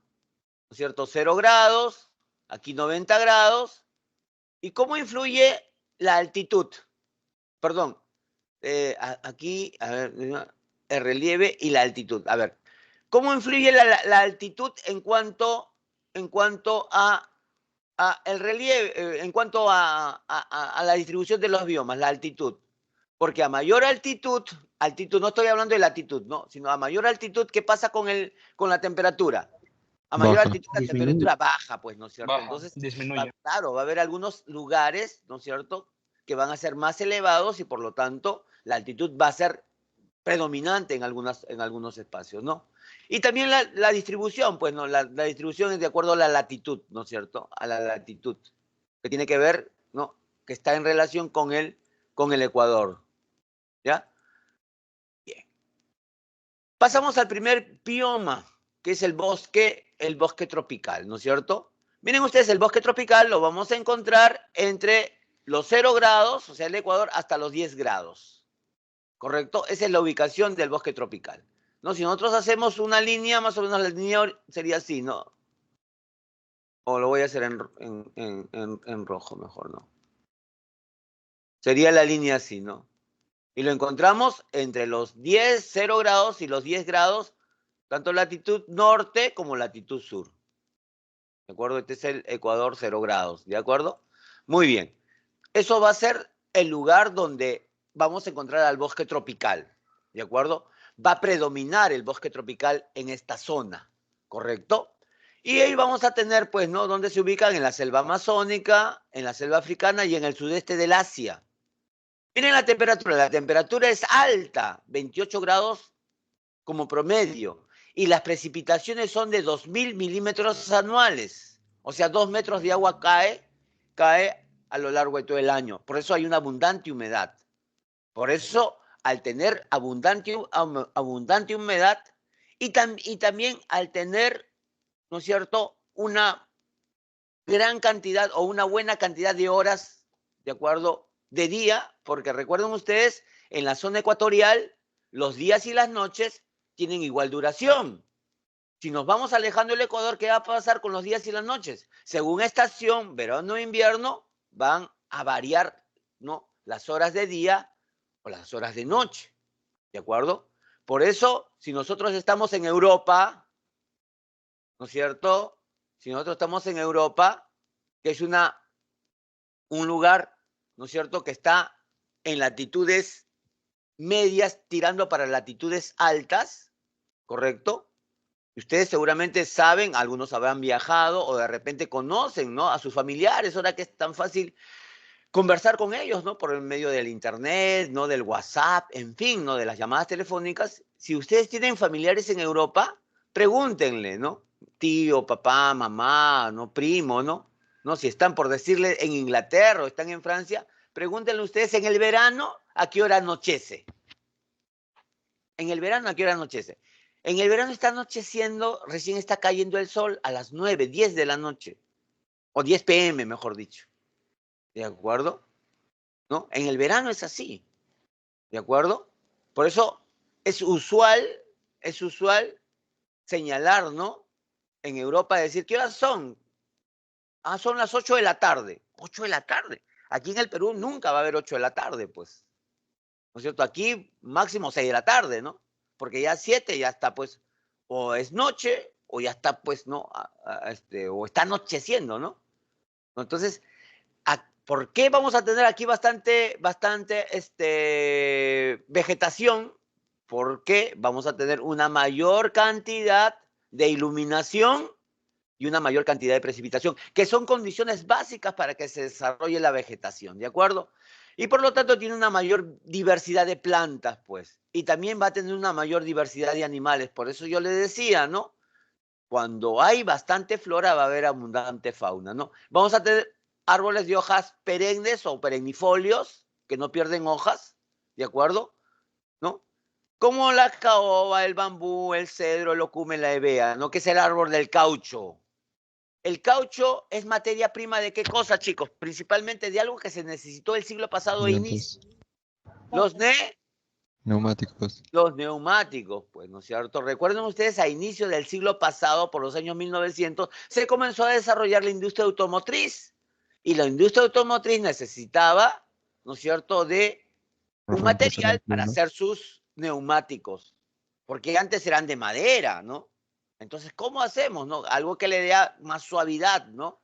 ¿no es cierto? 0 grados, aquí 90 grados. ¿Y cómo influye la altitud? Perdón, aquí, a ver, el relieve y la altitud. A ver, ¿cómo influye la altitud en cuanto a el relieve, en cuanto a la distribución de los biomas, la altitud? Porque a mayor altitud, no estoy hablando de latitud, ¿no? Sino a mayor altitud, ¿qué pasa con la temperatura? A mayor Baja. altitud la Disminuye. temperatura baja, pues, ¿no es cierto? Baja, Entonces, disminuye. claro, va a haber algunos lugares, ¿no es cierto?, que van a ser más elevados y por lo tanto la altitud va a ser predominante en algunos espacios, ¿no? Y también la distribución, pues, ¿no? La distribución es de acuerdo a la latitud, ¿no es cierto? A la latitud, que tiene que ver, ¿no? Que está en relación con el Ecuador, ¿ya? Bien. Pasamos al primer bioma, que es el bosque tropical, ¿no es cierto? Miren ustedes, el bosque tropical lo vamos a encontrar entre los 0 grados, o sea, el Ecuador, hasta los 10 grados. ¿Correcto? Esa es la ubicación del bosque tropical, ¿no? Si nosotros hacemos una línea, más o menos la línea sería así, ¿no? O lo voy a hacer en rojo mejor, ¿no? Sería la línea así, ¿no? Y lo encontramos entre los 0 grados y los 10 grados, tanto latitud norte como latitud sur. ¿De acuerdo? Este es el Ecuador 0 grados, ¿de acuerdo? Muy bien. Eso va a ser el lugar donde vamos a encontrar al bosque tropical, ¿de acuerdo? Va a predominar el bosque tropical en esta zona, ¿correcto? Y ahí vamos a tener, pues, ¿no? Donde se ubican en la selva amazónica, en la selva africana y en el sudeste del Asia. Miren la temperatura es alta, 28 grados como promedio, y las precipitaciones son de 2.000 milímetros anuales, o sea, 2 metros de agua cae a lo largo de todo el año. Por eso hay una abundante humedad. Por eso, al tener abundante humedad y también al tener, ¿no es cierto?, una gran cantidad o una buena cantidad de horas, ¿de acuerdo?, de día, porque recuerden ustedes, en la zona ecuatorial, los días y las noches tienen igual duración. Si nos vamos alejando del Ecuador, ¿qué va a pasar con los días y las noches? Según estación, verano o invierno, van a variar, ¿no?, las horas de día o las horas de noche, ¿de acuerdo? Por eso, si nosotros estamos en Europa, ¿no es cierto? Si nosotros estamos en Europa, que es un lugar, ¿no es cierto?, que está en latitudes medias tirando para latitudes altas, ¿correcto? Ustedes seguramente saben, algunos habrán viajado o de repente conocen, ¿no?, a sus familiares, ahora que es tan fácil conversar con ellos, ¿no?, por el medio del internet, ¿no?, del WhatsApp, en fin, ¿no?, de las llamadas telefónicas. Si ustedes tienen familiares en Europa, pregúntenle, ¿no?, tío, papá, mamá, ¿no?, primo, ¿no? ¿No? Si están, por decirle, en Inglaterra o están en Francia, pregúntenle ustedes en el verano a qué hora anochece. En el verano a qué hora anochece. En el verano está anocheciendo, recién está cayendo el sol a las 9, 10 de la noche. O 10 p.m., mejor dicho. ¿De acuerdo? ¿No? En el verano es así. ¿De acuerdo? Por eso es usual señalar, ¿no?, en Europa decir, ¿qué horas son? Ah, son las 8 de la tarde. 8 de la tarde. Aquí en el Perú nunca va a haber 8 de la tarde, pues. ¿No es cierto? Aquí máximo 6 de la tarde, ¿no? Porque ya 7 ya está, pues, o es noche o ya está, pues, ¿no? O está anocheciendo, ¿no? Entonces, ¿por qué vamos a tener aquí bastante vegetación? Porque vamos a tener una mayor cantidad de iluminación y una mayor cantidad de precipitación, que son condiciones básicas para que se desarrolle la vegetación, ¿de acuerdo? Y por lo tanto tiene una mayor diversidad de plantas, pues, y también va a tener una mayor diversidad de animales. Por eso yo le decía, ¿no?, Cuando hay bastante flora va a haber abundante fauna, ¿no? Vamos a tener árboles de hojas perennes o perennifolios que no pierden hojas, ¿de acuerdo? ¿No? Como la caoba, el bambú, el cedro, el ocume, la hevea, ¿no? Que es el árbol del caucho. El caucho es materia prima de qué cosa, chicos? Principalmente de algo que se necesitó el siglo pasado e inicio. Los neumáticos. Los neumáticos, pues, ¿no es cierto? Recuerden ustedes, a inicio del siglo pasado, por los años 1900, se comenzó a desarrollar la industria automotriz. Y la industria automotriz necesitaba, ¿no es cierto?, de un material para hacer sus neumáticos. Porque antes eran de madera, ¿no? Entonces, ¿cómo hacemos, no? Algo que le dé más suavidad, ¿no?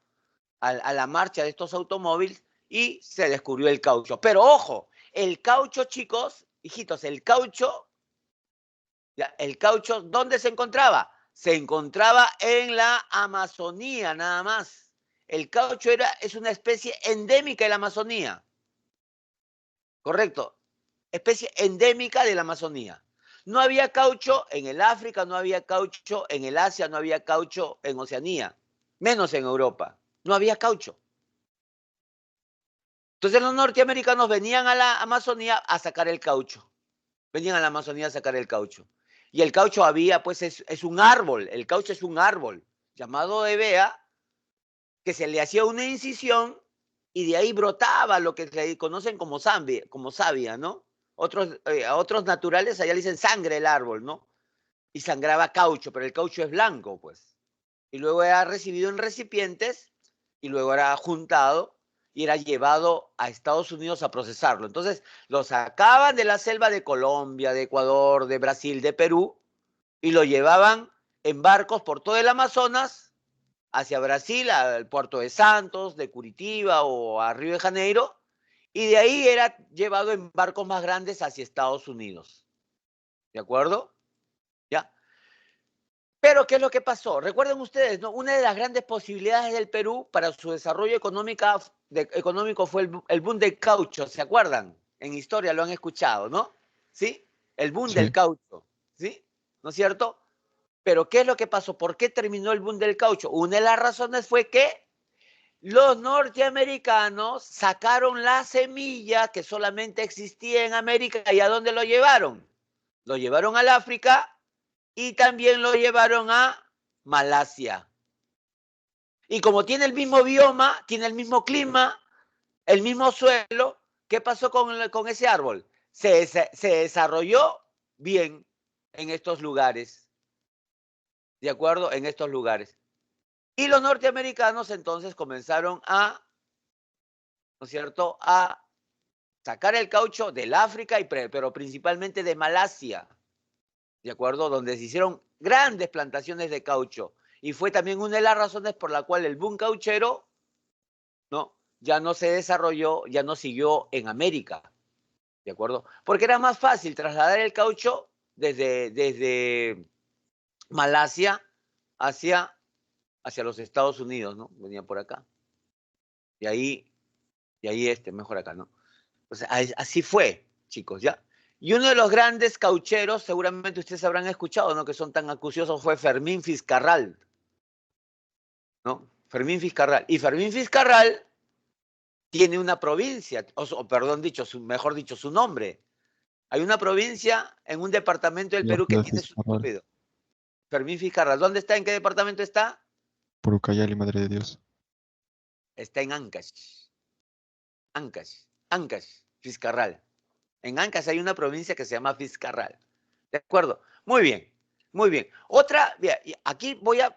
A la marcha de estos automóviles, y se descubrió el caucho. Pero ojo, el caucho, chicos, hijitos, el caucho, ¿dónde se encontraba? Se encontraba en la Amazonía, nada más. El caucho es una especie endémica de la Amazonía. Correcto. Especie endémica de la Amazonía. No había caucho en el África, no había caucho en el Asia, no había caucho en Oceanía, menos en Europa. No había caucho. Entonces los norteamericanos venían a la Amazonía a sacar el caucho. Venían a la Amazonía a sacar el caucho. Y el caucho pues es un árbol, el caucho es un árbol llamado hevea, que se le hacía una incisión y de ahí brotaba lo que se conocen como savia, ¿no? A otros naturales allá le dicen sangre el árbol, ¿no? Y sangraba caucho, pero el caucho es blanco, pues. Y luego era recibido en recipientes y luego era juntado y era llevado a Estados Unidos a procesarlo. Entonces, lo sacaban de la selva de Colombia, de Ecuador, de Brasil, de Perú, y lo llevaban en barcos por todo el Amazonas, hacia Brasil, al puerto de Santos, de Curitiba o a Río de Janeiro, y de ahí era llevado en barcos más grandes hacia Estados Unidos. ¿De acuerdo? ¿Ya? Pero, ¿qué es lo que pasó? Recuerden ustedes, ¿no? Una de las grandes posibilidades del Perú para su desarrollo económico fue el boom del caucho, ¿se acuerdan? En historia lo han escuchado, ¿no? ¿Sí? El boom del caucho, ¿sí? ¿No es cierto? Pero, ¿qué es lo que pasó? ¿Por qué terminó el boom del caucho? Una de las razones fue que los norteamericanos sacaron la semilla que solamente existía en América. ¿Y a dónde lo llevaron? Lo llevaron al África y también lo llevaron a Malasia. Y como tiene el mismo bioma, tiene el mismo clima, el mismo suelo, ¿qué pasó con ese árbol? Se desarrolló bien en estos lugares. ¿De acuerdo? En estos lugares. Y los norteamericanos entonces comenzaron ¿no es cierto?, a sacar el caucho del África, pero principalmente de Malasia, ¿de acuerdo? Donde se hicieron grandes plantaciones de caucho. Y fue también una de las razones por la cual el boom cauchero, ¿no?, ya no se desarrolló, ya no siguió en América, ¿de acuerdo? Porque era más fácil trasladar el caucho desde Malasia hacia los Estados Unidos, ¿no? Venía por acá. Y ahí mejor acá, ¿no? O sea, así fue, chicos, ¿ya? Y uno de los grandes caucheros, seguramente ustedes habrán escuchado, ¿no?, que son tan acuciosos, fue Fermín Fiscarral, ¿no? Fermín Fiscarral. Y Fermín Fiscarral tiene una provincia, perdón dicho, mejor dicho, su nombre. Hay una provincia en un departamento del Perú que tiene su nombre. Fermín Fiscarral. ¿Dónde está? ¿En qué departamento está? Por Ucayali, Madre de Dios. Está en Ancash. Ancash, Fiscarral. En Ancash hay una provincia que se llama Fiscarral. ¿De acuerdo? Muy bien, muy bien. Otra, aquí voy a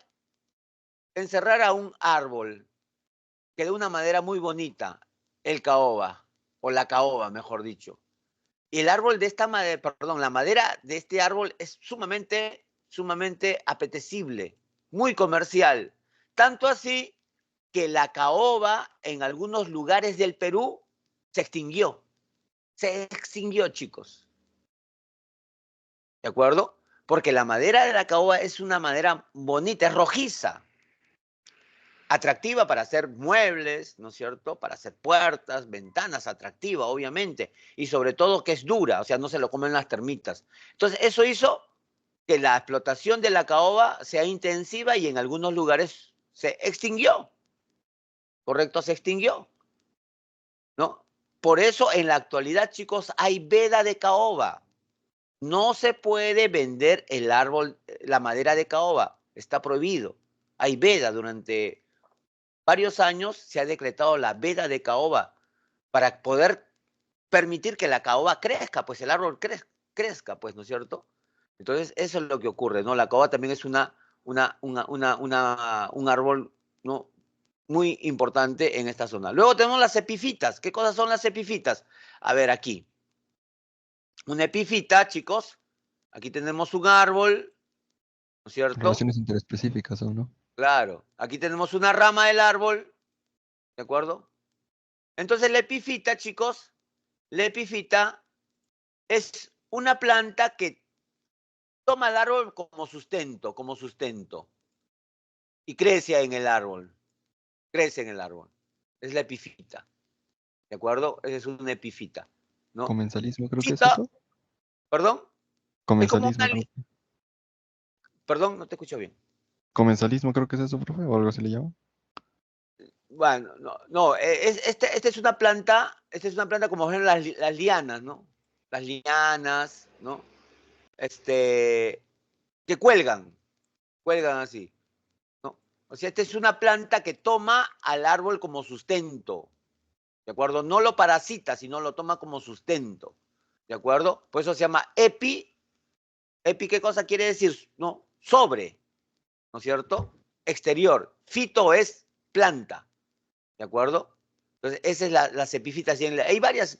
encerrar a un árbol que de una madera muy bonita, el caoba, o la caoba, mejor dicho. Y el árbol de esta madera, perdón, la madera de este árbol es sumamente apetecible, muy comercial. Tanto así que la caoba en algunos lugares del Perú se extinguió. Se extinguió, chicos. ¿De acuerdo? Porque la madera de la caoba es una madera bonita, es rojiza, atractiva para hacer muebles, ¿no es cierto? Para hacer puertas, ventanas, atractiva, obviamente. Y sobre todo que es dura, o sea, no se lo comen las termitas. Entonces, eso hizo que la explotación de la caoba sea intensiva y en algunos lugares se extinguió. ¿Correcto? Se extinguió, ¿no? Por eso en la actualidad, chicos, hay veda de caoba. No se puede vender el árbol, la madera de caoba. Está prohibido. Hay veda. Durante varios años se ha decretado la veda de caoba para poder permitir que la caoba crezca, pues el árbol crezca, pues, ¿no es cierto? Entonces, eso es lo que ocurre, ¿no? La caoba también es un árbol, ¿no?, muy importante en esta zona. Luego tenemos las epifitas. ¿Qué cosas son las epifitas? A ver, aquí. Una epifita, chicos. Aquí tenemos un árbol, ¿no es cierto? Relaciones interespecíficas aún, ¿no? Claro. Aquí tenemos una rama del árbol, ¿de acuerdo? Entonces, la epifita, chicos, la epifita es una planta que toma el árbol como sustento, y crece en el árbol. Crece en el árbol. Es la epifita. ¿De acuerdo? Esa es una epifita, ¿no? Comensalismo, creo que es Epifita, eso. ¿perdón? Es como Comensalismo, una... Perdón, no te escucho bien. comensalismo, creo que es eso, profe, o algo se le llama. Bueno, no, esta es una planta, como por ejemplo las lianas, ¿no? Las lianas, ¿no? Que cuelgan así, ¿no? O sea, esta es una planta que toma al árbol como sustento, ¿de acuerdo? No lo parasita, sino lo toma como sustento, ¿de acuerdo? Por eso se llama epi. Epi, ¿qué cosa quiere decir? ¿No? Sobre, ¿no es cierto? Exterior. Fito es planta, ¿de acuerdo? Entonces, esa es las epifitas. Hay varias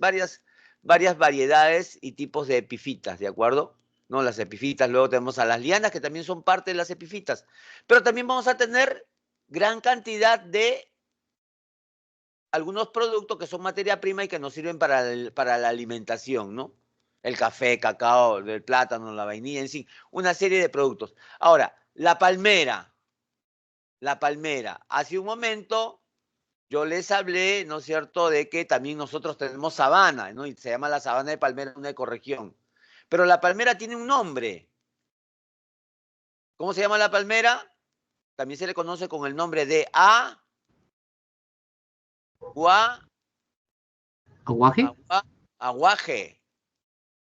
variedades y tipos de epifitas, ¿de acuerdo? ¿No? Las epifitas, luego tenemos a las lianas, que también son parte de las epifitas. Pero también vamos a tener gran cantidad de algunos productos que son materia prima y que nos sirven para la alimentación, ¿no? El café, cacao, el plátano, la vainilla, en fin, una serie de productos. Ahora, la palmera. Hace un momento yo les hablé, ¿no es cierto?, de que también nosotros tenemos sabana, ¿no? Y se llama la sabana de palmera, una ecorregión. Pero la palmera tiene un nombre. ¿Cómo se llama la palmera? También se le conoce con el nombre de ¿Aguaje? aguaje.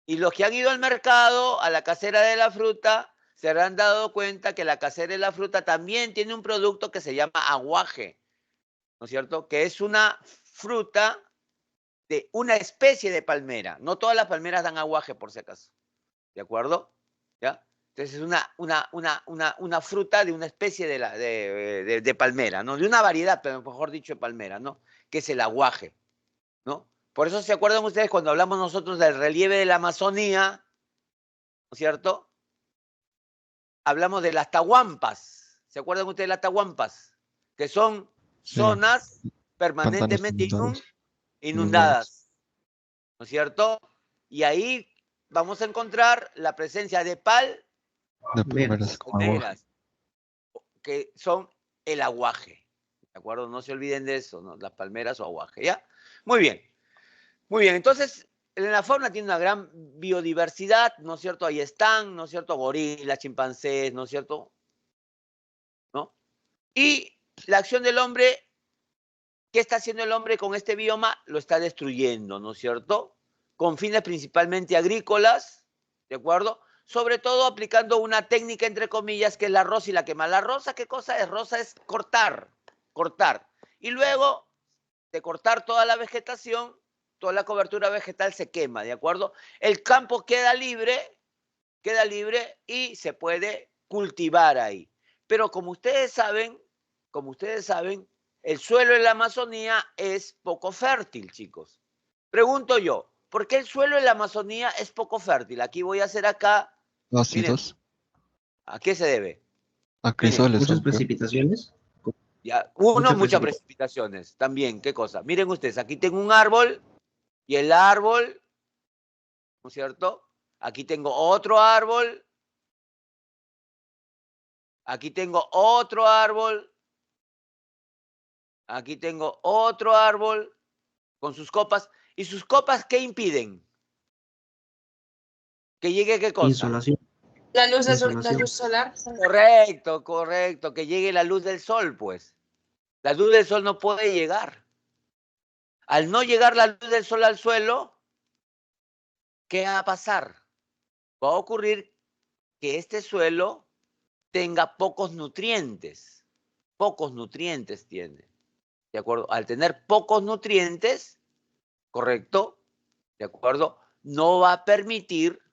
Y los que han ido al mercado, a la casera de la fruta, se habrán dado cuenta que la casera de la fruta también tiene un producto que se llama aguaje, ¿no es cierto? Que es una fruta de una especie de palmera. No todas las palmeras dan aguaje, por si acaso. ¿De acuerdo? ¿Ya? Entonces es una fruta de una especie de palmera, ¿no? De una variedad, pero mejor dicho, de palmera, ¿no? Que es el aguaje, ¿no? Por eso se acuerdan ustedes cuando hablamos nosotros del relieve de la Amazonía, ¿no es cierto? Hablamos de las tahuampas. ¿Se acuerdan ustedes de las tahuampas? Que son Sí, zonas pantanos permanentemente inundados. inundadas, ¿no es cierto? Y ahí vamos a encontrar la presencia de De palmeras con aguaje. palmeras, que son el aguaje, ¿de acuerdo? No se olviden de eso, ¿no? Las palmeras o aguaje, ¿ya? Muy bien, entonces la fauna tiene una gran biodiversidad, ¿no es cierto? Ahí están, ¿no es cierto? Gorilas, chimpancés, ¿no es cierto? ¿No? Y la acción del hombre, ¿qué está haciendo el hombre con este bioma? Lo está destruyendo, ¿no es cierto? Con fines principalmente agrícolas, ¿de acuerdo? Sobre todo aplicando una técnica, entre comillas, que es la roza y la quema. La roza, ¿qué cosa es? Roza es cortar. Y luego de cortar toda la vegetación, toda la cobertura vegetal se quema, ¿de acuerdo? El campo queda libre y se puede cultivar ahí. Pero como ustedes saben, el suelo en la Amazonía es poco fértil, chicos. Pregunto yo, ¿por qué el suelo en la Amazonía es poco fértil? Aquí voy a hacer acá. Ácidos. Miren, ¿a qué se debe? A crisoles. Muchas son, creo. precipitaciones. Ya, Muchas muchas precipitaciones. También, ¿qué cosa? Miren ustedes, aquí tengo un árbol y el árbol, ¿no es cierto? Aquí tengo otro árbol. Aquí tengo otro árbol. Aquí tengo otro árbol con sus copas. ¿Y sus copas qué impiden? ¿Que llegue qué cosa? Insolación. La luz, La la insolación. luz solar. Correcto, correcto, que llegue la luz del sol, pues. La luz del sol no puede llegar. Al no llegar la luz del sol al suelo, ¿qué va a pasar? Va a ocurrir que este suelo tenga pocos nutrientes tiene, ¿de acuerdo? Al tener pocos nutrientes, ¿correcto? ¿De acuerdo? No va a permitir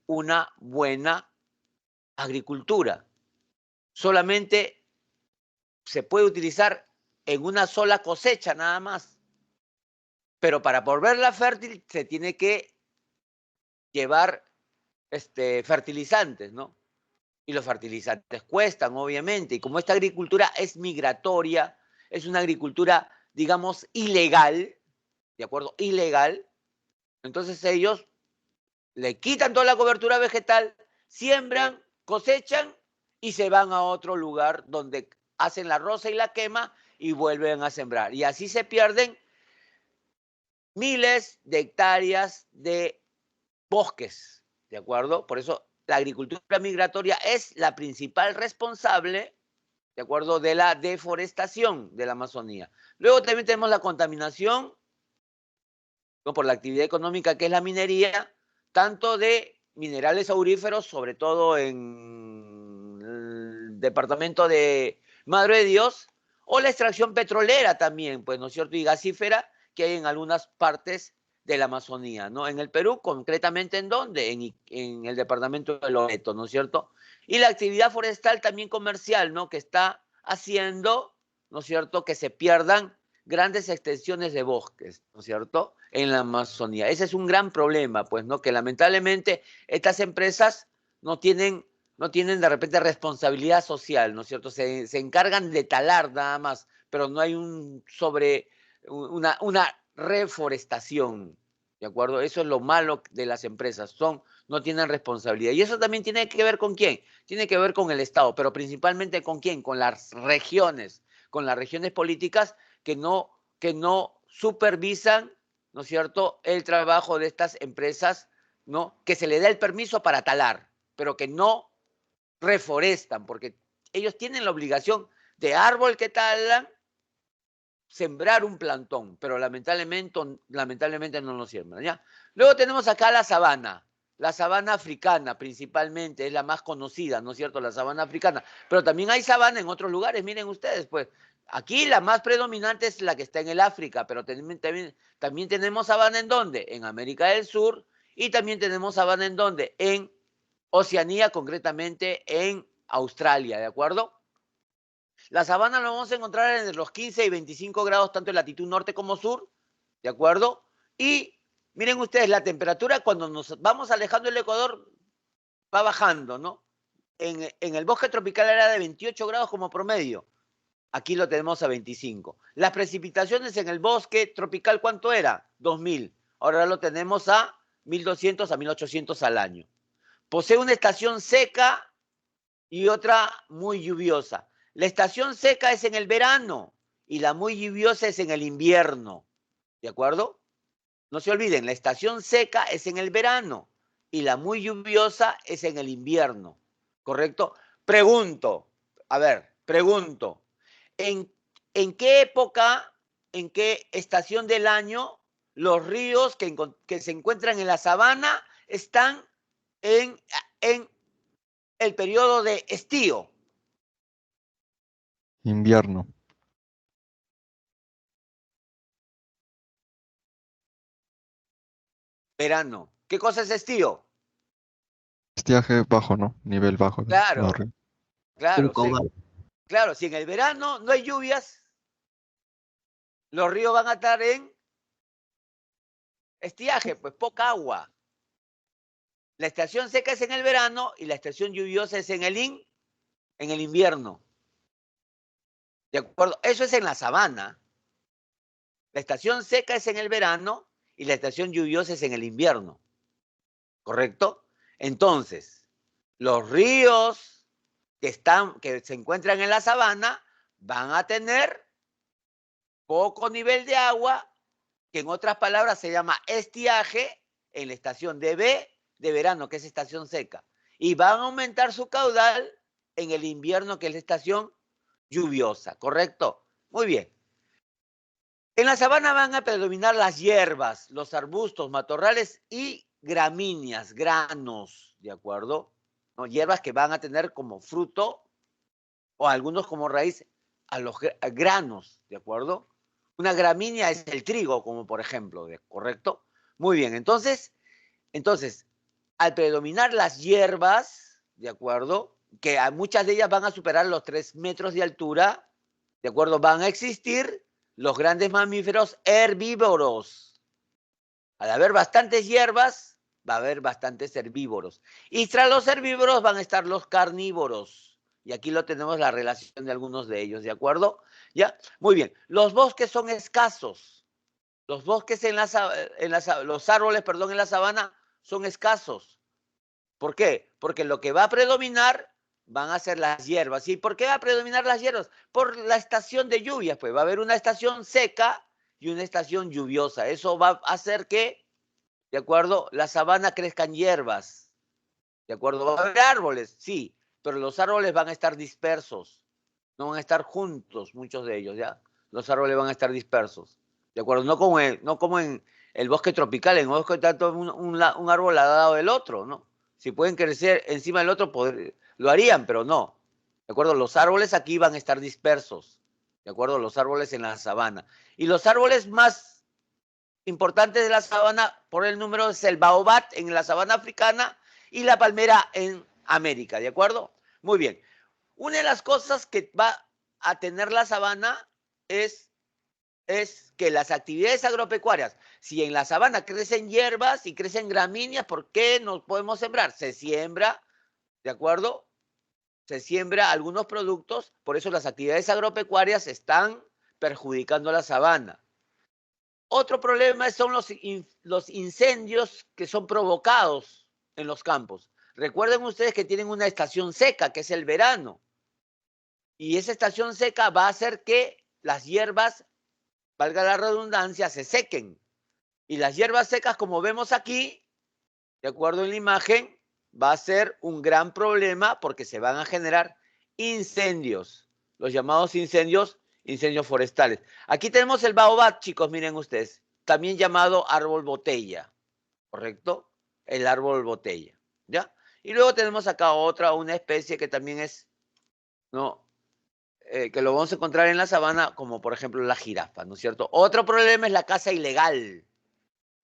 una buena agricultura. Solamente se puede utilizar en una sola cosecha nada más. Pero para volverla fértil se tiene que llevar fertilizantes, ¿no? Y los fertilizantes cuestan, obviamente. Y como esta agricultura es migratoria, es una agricultura, digamos, ilegal, ¿de acuerdo? Ilegal. Entonces ellos le quitan toda la cobertura vegetal, siembran, cosechan y se van a otro lugar donde hacen la roza y la quema y vuelven a sembrar. Y así se pierden miles de hectáreas de bosques, ¿de acuerdo? Por eso la agricultura migratoria es la principal responsable, ¿de acuerdo?, de la deforestación de la Amazonía. Luego también tenemos la contaminación, ¿no?, por la actividad económica que es la minería, tanto de minerales auríferos, sobre todo en el departamento de Madre de Dios, o la extracción petrolera también, pues, ¿no es cierto?, y gasífera que hay en algunas partes de la Amazonía, ¿no? En el Perú, concretamente, ¿en dónde? En el departamento de Loreto, ¿no es cierto? Y la actividad forestal también comercial, ¿no?, que está haciendo, ¿no es cierto?, que se pierdan grandes extensiones de bosques, ¿no es cierto?, en la Amazonía. Ese es un gran problema, pues, ¿no?, que lamentablemente estas empresas no tienen de repente responsabilidad social, ¿no es cierto? Se encargan de talar nada más, pero no hay una reforestación, ¿de acuerdo? Eso es lo malo de las empresas, no tienen responsabilidad. Y eso también tiene que ver con quién, tiene que ver con el Estado, pero principalmente con quién, con las regiones políticas que no supervisan, ¿no es cierto?, el trabajo de estas empresas, ¿no?, que se le da el permiso para talar, pero que no reforestan, porque ellos tienen la obligación de árbol que talan, sembrar un plantón, pero lamentablemente no lo siembran, ¿ya? Luego tenemos acá la sabana africana principalmente, es la más conocida, ¿no es cierto?, la sabana africana, pero también hay sabana en otros lugares, miren ustedes, pues, aquí la más predominante es la que está en el África, pero también tenemos sabana ¿en dónde? En América del Sur, y también tenemos sabana ¿en dónde? En Oceanía, concretamente en Australia, ¿de acuerdo? La sabana lo vamos a encontrar entre los 15 y 25 grados, tanto en latitud norte como sur, ¿de acuerdo? Y miren ustedes, la temperatura cuando nos vamos alejando del Ecuador va bajando, ¿no? En el bosque tropical era de 28 grados como promedio. Aquí lo tenemos a 25. Las precipitaciones en el bosque tropical, ¿cuánto era? 2000. Ahora lo tenemos a 1200 a 1800 al año. Posee una estación seca y otra muy lluviosa. La estación seca es en el verano y la muy lluviosa es en el invierno. ¿De acuerdo? No se olviden, la estación seca es en el verano y la muy lluviosa es en el invierno. ¿Correcto? Pregunto, ¿en qué época, en qué estación del año los ríos que se encuentran en la sabana están en el periodo de estío? Invierno. Verano. ¿Qué cosa es estío? Estiaje bajo, ¿no? Nivel bajo de Claro, los ríos. Un claro, caudal. claro. Si en el verano no hay lluvias, los ríos van a estar en estiaje, pues poca agua. La estación seca es en el verano y la estación lluviosa es en el invierno. ¿De acuerdo? Eso es en la sabana. La estación seca es en el verano y la estación lluviosa es en el invierno. ¿Correcto? Entonces, los ríos que se encuentran en la sabana van a tener poco nivel de agua, que en otras palabras se llama estiaje, en la estación de B, de verano, que es estación seca. Y van a aumentar su caudal en el invierno, que es la estación lluviosa, ¿correcto? Muy bien. En la sabana van a predominar las hierbas, los arbustos, matorrales y gramíneas, granos, ¿de acuerdo? ¿No? Hierbas que van a tener como fruto o algunos como raíz a los granos, ¿de acuerdo? Una gramínea es el trigo, como por ejemplo, ¿correcto? Muy bien, entonces, al predominar las hierbas, ¿de acuerdo? Que muchas de ellas van a superar los 3 metros de altura, ¿de acuerdo? Van a existir los grandes mamíferos herbívoros. Al haber bastantes hierbas, va a haber bastantes herbívoros. Y tras los herbívoros van a estar los carnívoros. Y aquí lo tenemos la relación de algunos de ellos, ¿de acuerdo? ¿Ya? Muy bien. Los bosques son escasos. Los bosques los árboles, perdón, en la sabana son escasos. ¿Por qué? Porque lo que va a predominar van a ser las hierbas. ¿Y por qué va a predominar las hierbas? Por la estación de lluvias, pues va a haber una estación seca y una estación lluviosa. Eso va a hacer que, ¿de acuerdo?, la sabana crezcan hierbas. ¿De acuerdo? Va a haber árboles, sí, pero los árboles van a estar dispersos. No van a estar juntos, muchos de ellos, ¿ya? Los árboles van a estar dispersos. ¿De acuerdo? No como en el bosque tropical. En el bosque tanto un árbol al lado del otro, ¿no? Si pueden crecer encima del otro, lo harían, pero no. ¿De acuerdo? Los árboles aquí van a estar dispersos. ¿De acuerdo? Los árboles en la sabana. Y los árboles más importantes de la sabana, por el número, es el baobab en la sabana africana y la palmera en América. ¿De acuerdo? Muy bien. Una de las cosas que va a tener la sabana es que las actividades agropecuarias, si en la sabana crecen hierbas y crecen gramíneas, ¿por qué no podemos sembrar? Se siembra, ¿de acuerdo? Se siembra algunos productos, por eso las actividades agropecuarias están perjudicando a la sabana. Otro problema son los incendios que son provocados en los campos. Recuerden ustedes que tienen una estación seca, que es el verano. Y esa estación seca va a hacer que las hierbas, valga la redundancia, se sequen. Y las hierbas secas, como vemos aquí, de acuerdo en la imagen, va a ser un gran problema porque se van a generar incendios, los llamados incendios forestales. Aquí tenemos el baobab, chicos, miren ustedes, también llamado árbol botella, ¿correcto? El árbol botella, ¿ya? Y luego tenemos acá una especie que también es, ¿no? Que lo vamos a encontrar en la sabana, como por ejemplo la jirafa, ¿no es cierto? Otro problema es la caza ilegal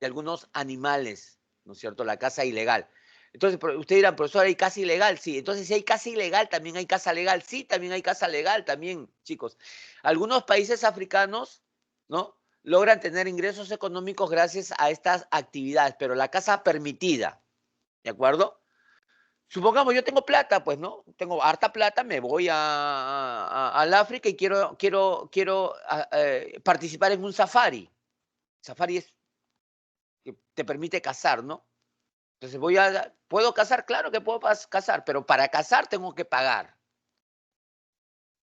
de algunos animales, ¿no es cierto? La caza ilegal. Entonces, ustedes dirán, profesor, ¿hay caza ilegal? Sí. Entonces, si hay caza ilegal, también hay caza legal. Sí, también hay caza legal, también, chicos. Algunos países africanos, ¿no?, logran tener ingresos económicos gracias a estas actividades, pero la caza permitida, ¿de acuerdo? Supongamos, yo tengo plata, pues, ¿no? Tengo harta plata, me voy al África y quiero participar en un safari. Safari es que te permite cazar, ¿no? Entonces ¿puedo cazar? Claro que puedo cazar, pero para cazar tengo que pagar.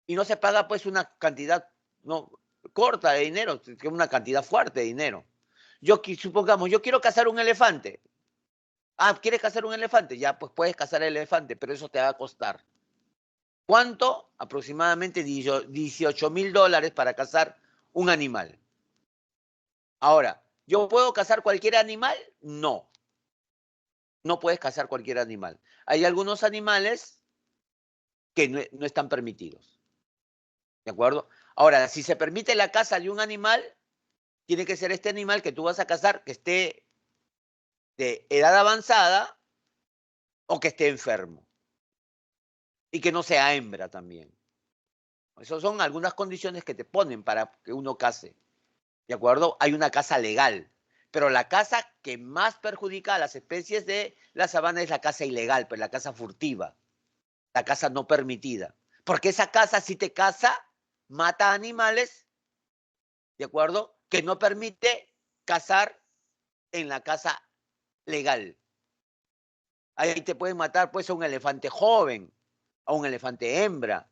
Y no se paga pues una cantidad no corta de dinero, que una cantidad fuerte de dinero. Supongamos, yo quiero cazar un elefante. Ah, ¿quieres cazar un elefante? Ya, pues puedes cazar el elefante, pero eso te va a costar. ¿Cuánto? Aproximadamente $18,000 para cazar un animal. Ahora, ¿yo puedo cazar cualquier animal? No. No puedes cazar cualquier animal. Hay algunos animales que no están permitidos. ¿De acuerdo? Ahora, si se permite la caza de un animal, tiene que ser este animal que tú vas a cazar que esté de edad avanzada o que esté enfermo. Y que no sea hembra también. Esas son algunas condiciones que te ponen para que uno cace. ¿De acuerdo? Hay una caza legal. Pero la caza que más perjudica a las especies de la sabana es la caza ilegal, pues la caza furtiva, la caza no permitida. Porque esa caza, si te caza, mata animales, ¿de acuerdo?, que no permite cazar en la caza legal. Ahí te pueden matar pues a un elefante joven, a un elefante hembra,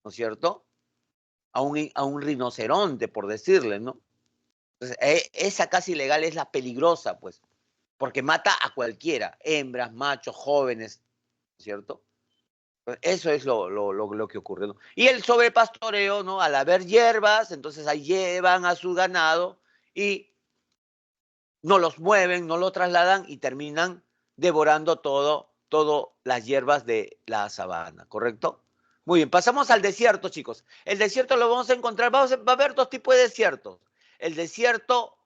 ¿no es cierto? A un rinoceronte, por decirle, ¿no? Entonces, esa caza ilegal es la peligrosa, pues. porque mata a cualquiera, hembras, machos, jóvenes, ¿cierto? Eso es lo que ocurre, ¿no? Y el sobrepastoreo, ¿no? Al haber hierbas, entonces ahí llevan a su ganado y no los mueven, no lo trasladan y terminan devorando todo las hierbas de la sabana, ¿correcto? Muy bien, pasamos al desierto, chicos. El desierto lo vamos a encontrar, va a haber dos tipos de desiertos. El desierto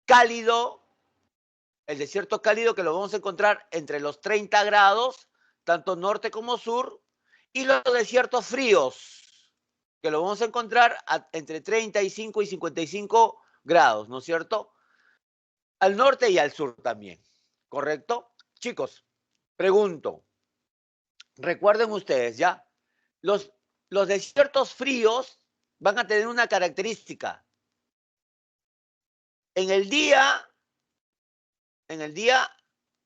cálido, el desierto cálido que lo vamos a encontrar entre los 30 grados, tanto norte como sur, y los desiertos fríos, que lo vamos a encontrar entre 35 y 55 grados, ¿no es cierto? Al norte y al sur también, ¿correcto? Chicos, pregunto, recuerden ustedes, ¿ya? Los desiertos fríos van a tener una característica. En el día,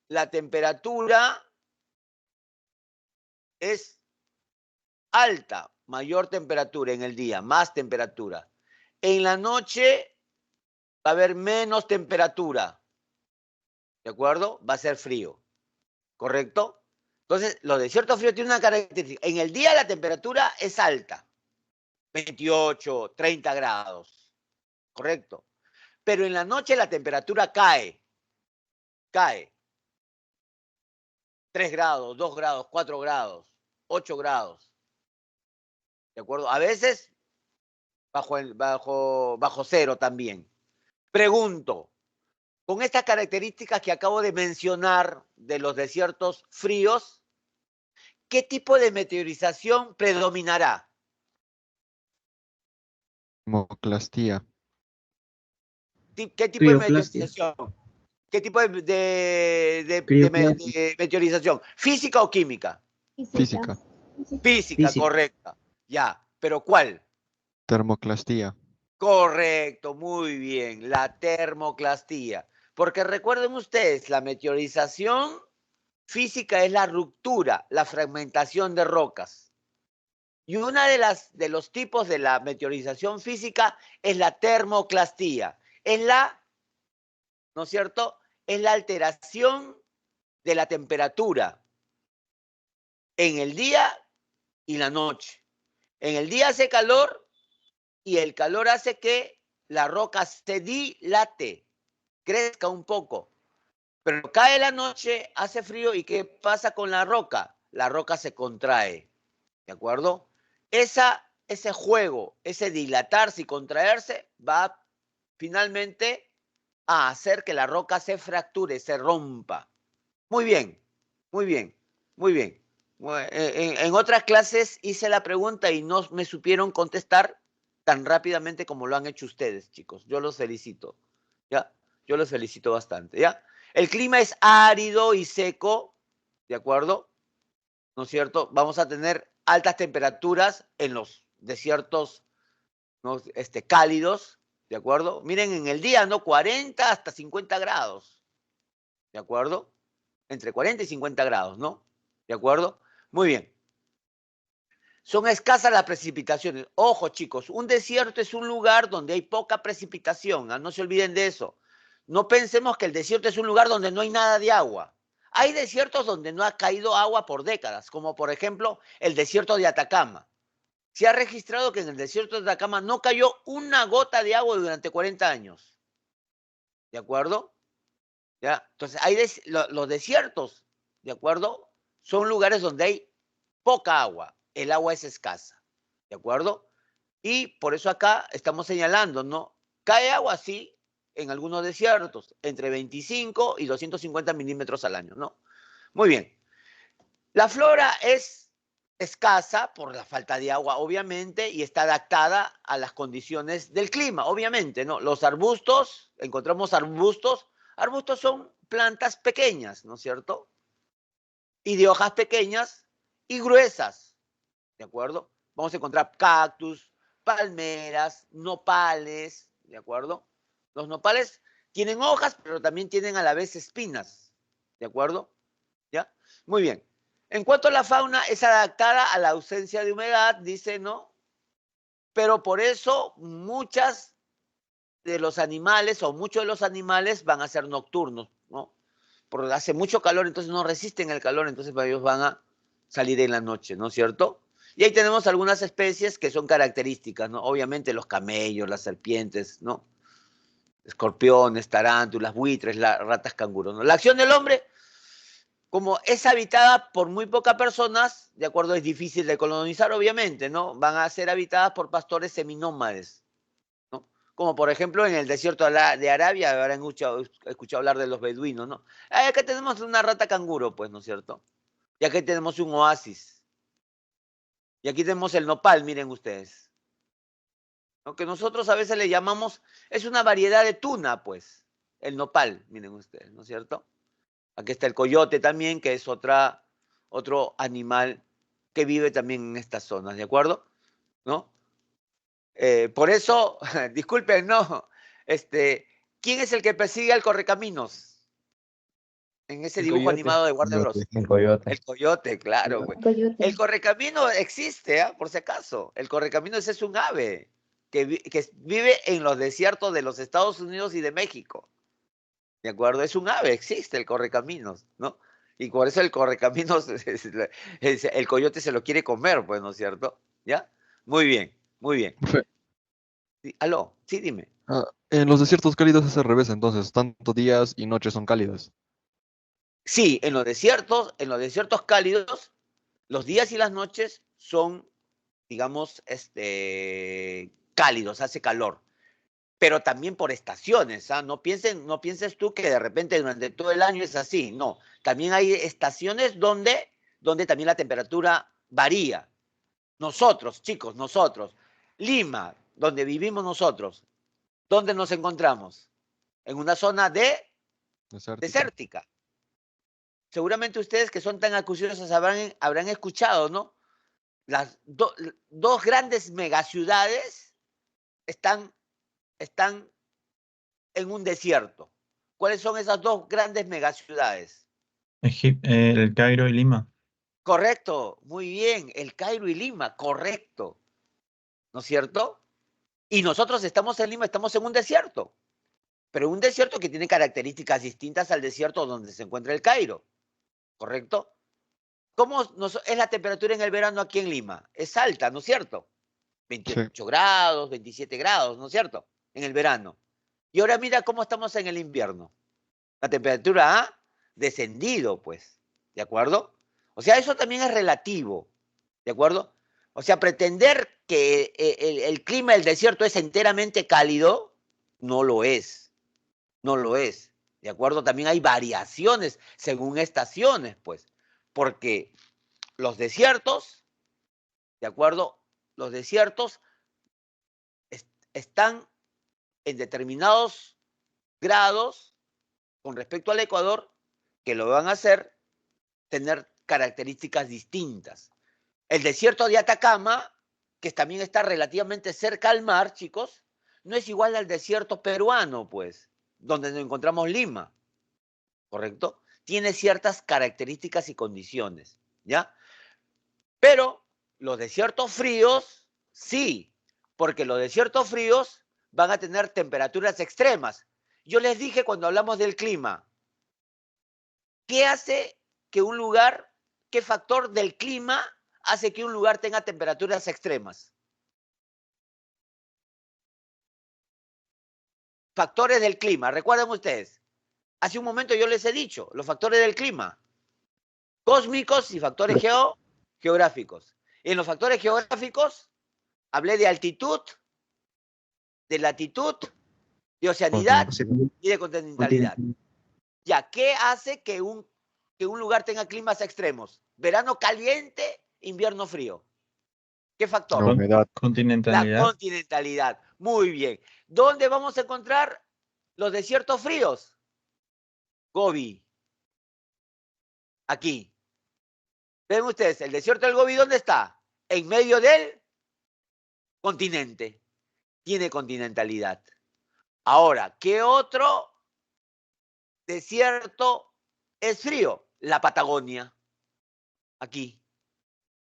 la temperatura es alta, mayor temperatura en el día, más temperatura. En la noche va a haber menos temperatura, ¿de acuerdo? Va a ser frío, ¿correcto? Entonces, los desiertos fríos tienen una característica. En el día la temperatura es alta, 28, 30 grados, ¿correcto? Pero en la noche la temperatura cae. 3 grados, 2 grados, 4 grados, 8 grados. ¿De acuerdo? A veces bajo cero también. Pregunto, con estas características que acabo de mencionar de los desiertos fríos, ¿qué tipo de meteorización predominará? Termoclastía. ¿Qué tipo de Crioclastia. meteorización? ¿Qué tipo de Crioclastia. meteorización? ¿Física o química? Física. Física, Física. correcta. Ya, pero ¿cuál? Termoclastía. Correcto, muy bien, la termoclastía. Porque recuerden ustedes, la meteorización física es la ruptura, la fragmentación de rocas. Y una de los tipos de la meteorización física es la termoclastía. Es ¿no es cierto? Es la alteración de la temperatura en el día y la noche. En el día hace calor y el calor hace que la roca se dilate, crezca un poco. Pero cae la noche, hace frío y ¿qué pasa con la roca? La roca se contrae, ¿de acuerdo? Ese juego, ese dilatarse y contraerse va finalmente a hacer que la roca se fracture, se rompa. Muy bien, muy bien, muy bien. En otras clases hice la pregunta y no me supieron contestar tan rápidamente como lo han hecho ustedes, chicos. Yo los felicito, ¿ya? Yo los felicito bastante, ¿ya? El clima es árido y seco, ¿de acuerdo? ¿No es cierto? Vamos a tener altas temperaturas en los desiertos, ¿no? Cálidos, ¿de acuerdo? Miren, en el día, ¿no? 40 hasta 50 grados, ¿de acuerdo? Entre 40 y 50 grados, ¿no? ¿De acuerdo? Muy bien. Son escasas las precipitaciones. Ojo, chicos, un desierto es un lugar donde hay poca precipitación. No se olviden de eso. No pensemos que el desierto es un lugar donde no hay nada de agua. Hay desiertos donde no ha caído agua por décadas, como por ejemplo el desierto de Atacama. Se ha registrado que en el desierto de Atacama no cayó una gota de agua durante 40 años. ¿De acuerdo? ¿Ya? Entonces, los desiertos, ¿de acuerdo? Son lugares donde hay poca agua. El agua es escasa. ¿De acuerdo? Y por eso acá estamos señalando, ¿no? Cae agua, sí, en algunos desiertos, entre 25 y 250 milímetros al año, ¿no? Muy bien. La flora es escasa por la falta de agua, obviamente, y está adaptada a las condiciones del clima, obviamente, ¿no? Los arbustos, encontramos arbustos son plantas pequeñas, ¿no es cierto? Y de hojas pequeñas y gruesas, ¿de acuerdo? Vamos a encontrar cactus, palmeras, nopales, ¿de acuerdo? Los nopales tienen hojas, pero también tienen a la vez espinas, ¿de acuerdo? ¿Ya? Muy bien. En cuanto a la fauna, es adaptada a la ausencia de humedad, dice, ¿no? Pero por eso muchas de los animales o muchos de los animales van a ser nocturnos, ¿no? Porque hace mucho calor, entonces no resisten el calor, entonces ellos van a salir en la noche, ¿no es cierto? Y ahí tenemos algunas especies que son características, ¿no? Obviamente los camellos, las serpientes, ¿no? Escorpiones, tarántulas, buitres, ratas canguros, ¿no? La acción del hombre, como es habitada por muy pocas personas, de acuerdo, es difícil de colonizar, obviamente, ¿no? Van a ser habitadas por pastores seminómades, ¿no? Como por ejemplo en el desierto de Arabia, habrán escuchado hablar de los beduinos, ¿no? Acá tenemos una rata canguro, pues, ¿no es cierto? Y aquí tenemos un oasis. Y aquí tenemos el nopal, miren ustedes. Lo que nosotros a veces le llamamos, es una variedad de tuna, pues, el nopal, miren ustedes, ¿no es cierto? Aquí está el coyote también, que es otro animal que vive también en estas zonas, ¿de acuerdo? ¿No? Por eso, disculpen, no, ¿quién es el que persigue al correcaminos? En ese El dibujo coyote. animado de Warner Bros. El coyote. El coyote, claro, güey. El correcamino existe, ¿ah? Por si acaso. El correcamino es un ave que vive en los desiertos de los Estados Unidos y de México. ¿De acuerdo? Es un ave, existe el correcaminos, ¿no? Y por eso el correcaminos, el coyote se lo quiere comer, pues, ¿no es cierto? ¿Ya? Muy bien, muy bien. Profe, Sí, aló, sí, dime. en los desiertos cálidos es al revés, entonces, tanto días y noches son cálidas. Sí, en los desiertos cálidos, los días y las noches son, digamos, cálidos, hace calor, pero también por estaciones, ¿ah? No pienses tú que de repente durante todo el año es así, no. También hay estaciones donde también la temperatura varía. Nosotros, chicos, Lima, donde vivimos nosotros, ¿dónde nos encontramos? En una zona Desértica. desértica. Seguramente ustedes que son tan acuciosos habrán escuchado, ¿no? Las dos grandes megaciudades están en un desierto. ¿Cuáles son esas dos grandes megaciudades? El Cairo y Lima. Correcto, muy bien, el Cairo y Lima, correcto, ¿no es cierto? Y nosotros estamos en Lima, estamos en un desierto, pero un desierto que tiene características distintas al desierto donde se encuentra el Cairo, ¿correcto? ¿Cómo es la temperatura en el verano aquí en Lima? Es alta, ¿no es cierto? Sí. 28 grados, 27 grados, ¿no es cierto? En el verano. Y ahora mira cómo estamos en el invierno. La temperatura ha descendido, pues, ¿de acuerdo? O sea, eso también es relativo, ¿de acuerdo? O sea, pretender que el clima del desierto es enteramente cálido, no lo es, no lo es, ¿de acuerdo? También hay variaciones según estaciones, pues, porque los desiertos, ¿de acuerdo? Los desiertos están en determinados grados con respecto al Ecuador que lo van a hacer tener características distintas. El desierto de Atacama, que también está relativamente cerca al mar, chicos, no es igual al desierto peruano, pues, donde nos encontramos Lima, ¿correcto? Tiene ciertas características y condiciones, ¿ya? Pero los desiertos fríos, sí, porque los desiertos fríos van a tener temperaturas extremas. Yo les dije cuando hablamos del clima, ¿qué hace que un lugar, qué factor del clima hace que un lugar tenga temperaturas extremas? Factores del clima, recuerden ustedes. Hace un momento yo les he dicho, los factores del clima, cósmicos y factores geográficos. Y en los factores geográficos hablé de altitud, de latitud, de oceanidad y de continentalidad. Ya, ¿qué hace que un lugar tenga climas extremos? Verano caliente, invierno frío. ¿Qué factor? La humedad. La Continentalidad. continentalidad. Muy bien. ¿Dónde vamos a encontrar los desiertos fríos? Gobi. Aquí. ¿Ven ustedes? El desierto del Gobi, ¿dónde está? En medio del continente. Tiene continentalidad. Ahora, ¿qué otro desierto es frío? La Patagonia. Aquí.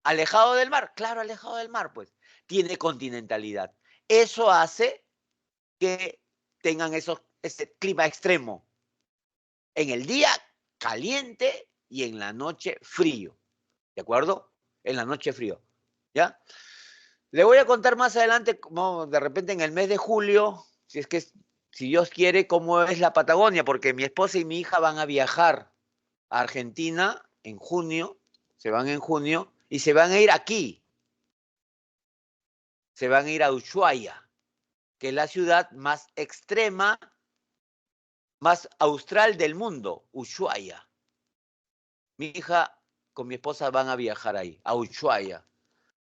¿Alejado del mar? Claro, alejado del mar, pues. Tiene continentalidad. Eso hace que tengan ese clima extremo. En el día caliente y en la noche frío. ¿De acuerdo? En la noche frío. ¿Ya? Le voy a contar más adelante, como de repente en el mes de julio, si Dios quiere, cómo es la Patagonia, porque mi esposa y mi hija van a viajar a Argentina en junio, se van en junio, y se van a ir aquí. Se van a ir a Ushuaia, que es la ciudad más extrema, más austral del mundo, Ushuaia. Mi hija con mi esposa van a viajar ahí, a Ushuaia.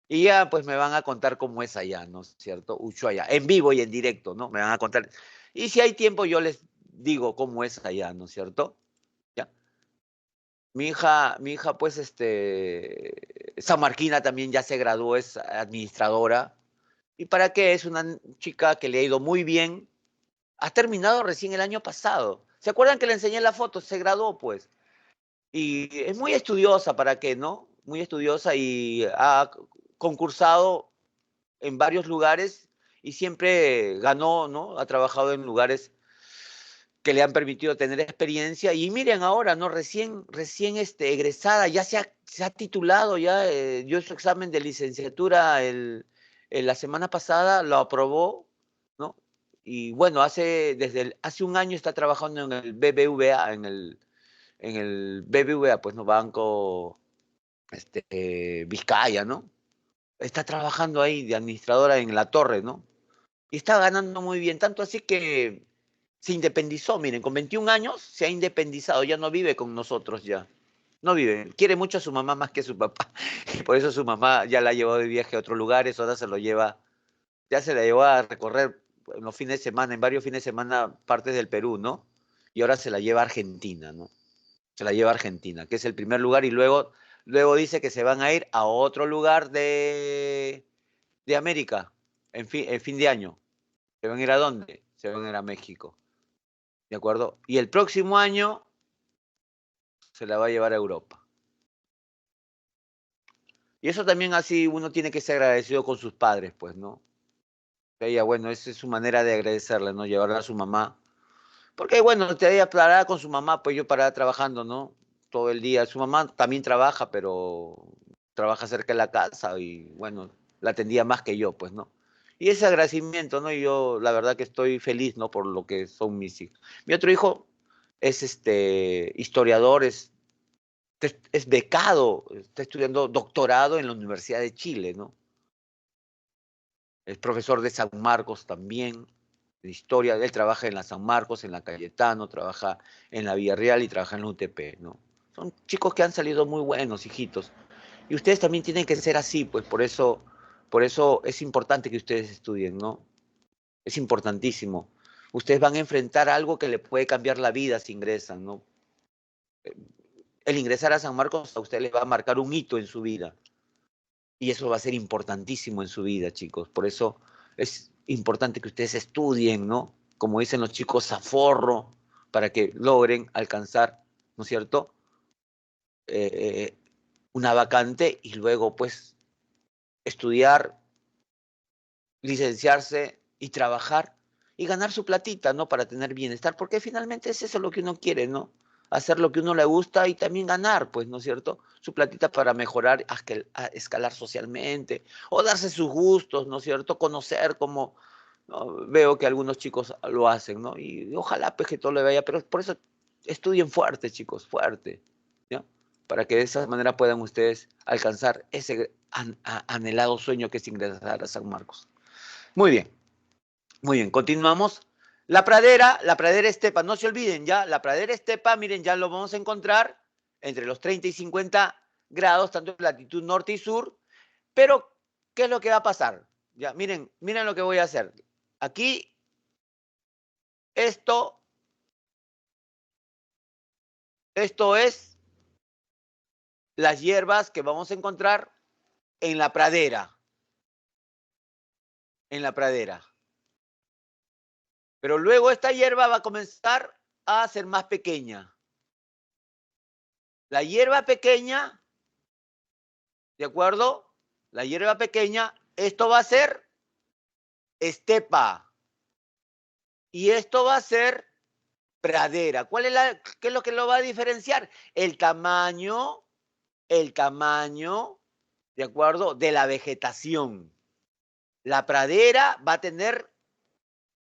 Y ya pues me van a contar cómo es allá, ¿no es cierto? Ushuaia, en vivo y en directo, ¿no? Me van a contar. Y si hay tiempo yo les digo cómo es allá, ¿no es cierto? ¿Ya? Mi hija pues Marquina también ya se graduó, es administradora. ¿Y para qué? Es una chica que le ha ido muy bien. Ha terminado recién el año pasado. ¿Se acuerdan que le enseñé la foto? Se graduó pues. Y es muy estudiosa, ¿para qué, no? Muy estudiosa y ha concursado en varios lugares y siempre ganó, ¿no? Ha trabajado en lugares que le han permitido tener experiencia. Y miren ahora, ¿no? Recién egresada, ya se ha titulado, ya dio su examen de licenciatura la semana pasada, lo aprobó, ¿no? Y bueno, hace un año está trabajando en el BBVA, en el BBVA, pues no, Banco Vizcaya, ¿no? Está trabajando ahí de administradora en la torre, ¿no? Y está ganando muy bien, tanto así que se independizó, miren, con 21 años se ha independizado, ya no vive con nosotros ya. No vive, quiere mucho a su mamá más que a su papá. Y por eso su mamá ya la llevó de viaje a otros lugares, ahora ya se la llevó a recorrer en los fines de semana, en varios fines de semana, partes del Perú, ¿no? Y ahora se la lleva a Argentina, ¿no? Se la lleva a Argentina, que es el primer lugar, y luego dice que se van a ir a otro lugar de América en fin de año. ¿Se van a ir a dónde? Se van a ir a México. ¿De acuerdo? Y el próximo año se la va a llevar a Europa. Y eso también así uno tiene que ser agradecido con sus padres, pues, ¿no? Ella, bueno, esa es su manera de agradecerle, ¿no? Llevarla a su mamá. Porque, bueno, ella parada con su mamá, pues yo parada trabajando, ¿no? Todo el día. Su mamá también trabaja, pero trabaja cerca de la casa y, bueno, la atendía más que yo, pues, ¿no? Y ese agradecimiento, ¿no? Y yo, la verdad que estoy feliz, ¿no? Por lo que son mis hijos. Mi otro hijo es historiador, es becado, está estudiando doctorado en la Universidad de Chile, ¿no? Es profesor de San Marcos también, de historia. Él trabaja en la San Marcos, en la Cayetano, trabaja en la Villarreal y trabaja en la UTP, ¿no? Son chicos que han salido muy buenos, hijitos. Y ustedes también tienen que ser así, pues por eso es importante que ustedes estudien, ¿no? Es importantísimo. Ustedes van a enfrentar algo que le puede cambiar la vida si ingresan, ¿no? El ingresar a San Marcos a usted les va a marcar un hito en su vida. Y eso va a ser importantísimo en su vida, chicos. Por eso es importante que ustedes estudien, ¿no? Como dicen los chicos, a forro, para que logren alcanzar, ¿no es cierto? Eh, una vacante y luego, pues, estudiar, licenciarse y trabajar y ganar su platita, ¿no? Para tener bienestar, porque finalmente es eso lo que uno quiere, ¿no? Hacer lo que uno le gusta y también ganar, pues, ¿no es cierto? Su platita para mejorar, a escalar socialmente, o darse sus gustos, ¿no es cierto? Conocer cómo, ¿no? Veo que algunos chicos lo hacen, ¿no? Y ojalá, pues, que todo le vaya, pero por eso estudien fuerte, chicos, fuerte, ¿ya? Para que de esa manera puedan ustedes alcanzar ese anhelado sueño que es ingresar a San Marcos. Muy bien, continuamos. La pradera estepa, no se olviden ya, la pradera estepa, miren, ya lo vamos a encontrar entre los 30 y 50 grados, tanto en latitud norte y sur, pero ¿qué es lo que va a pasar? Ya, miren lo que voy a hacer. Aquí, esto es las hierbas que vamos a encontrar en la pradera, en la pradera. Pero luego esta hierba va a comenzar a ser más pequeña. La hierba pequeña, ¿de acuerdo? La hierba pequeña, esto va a ser estepa. Y esto va a ser pradera. ¿Qué es lo que lo va a diferenciar? El tamaño, ¿de acuerdo? De la vegetación. La pradera va a tener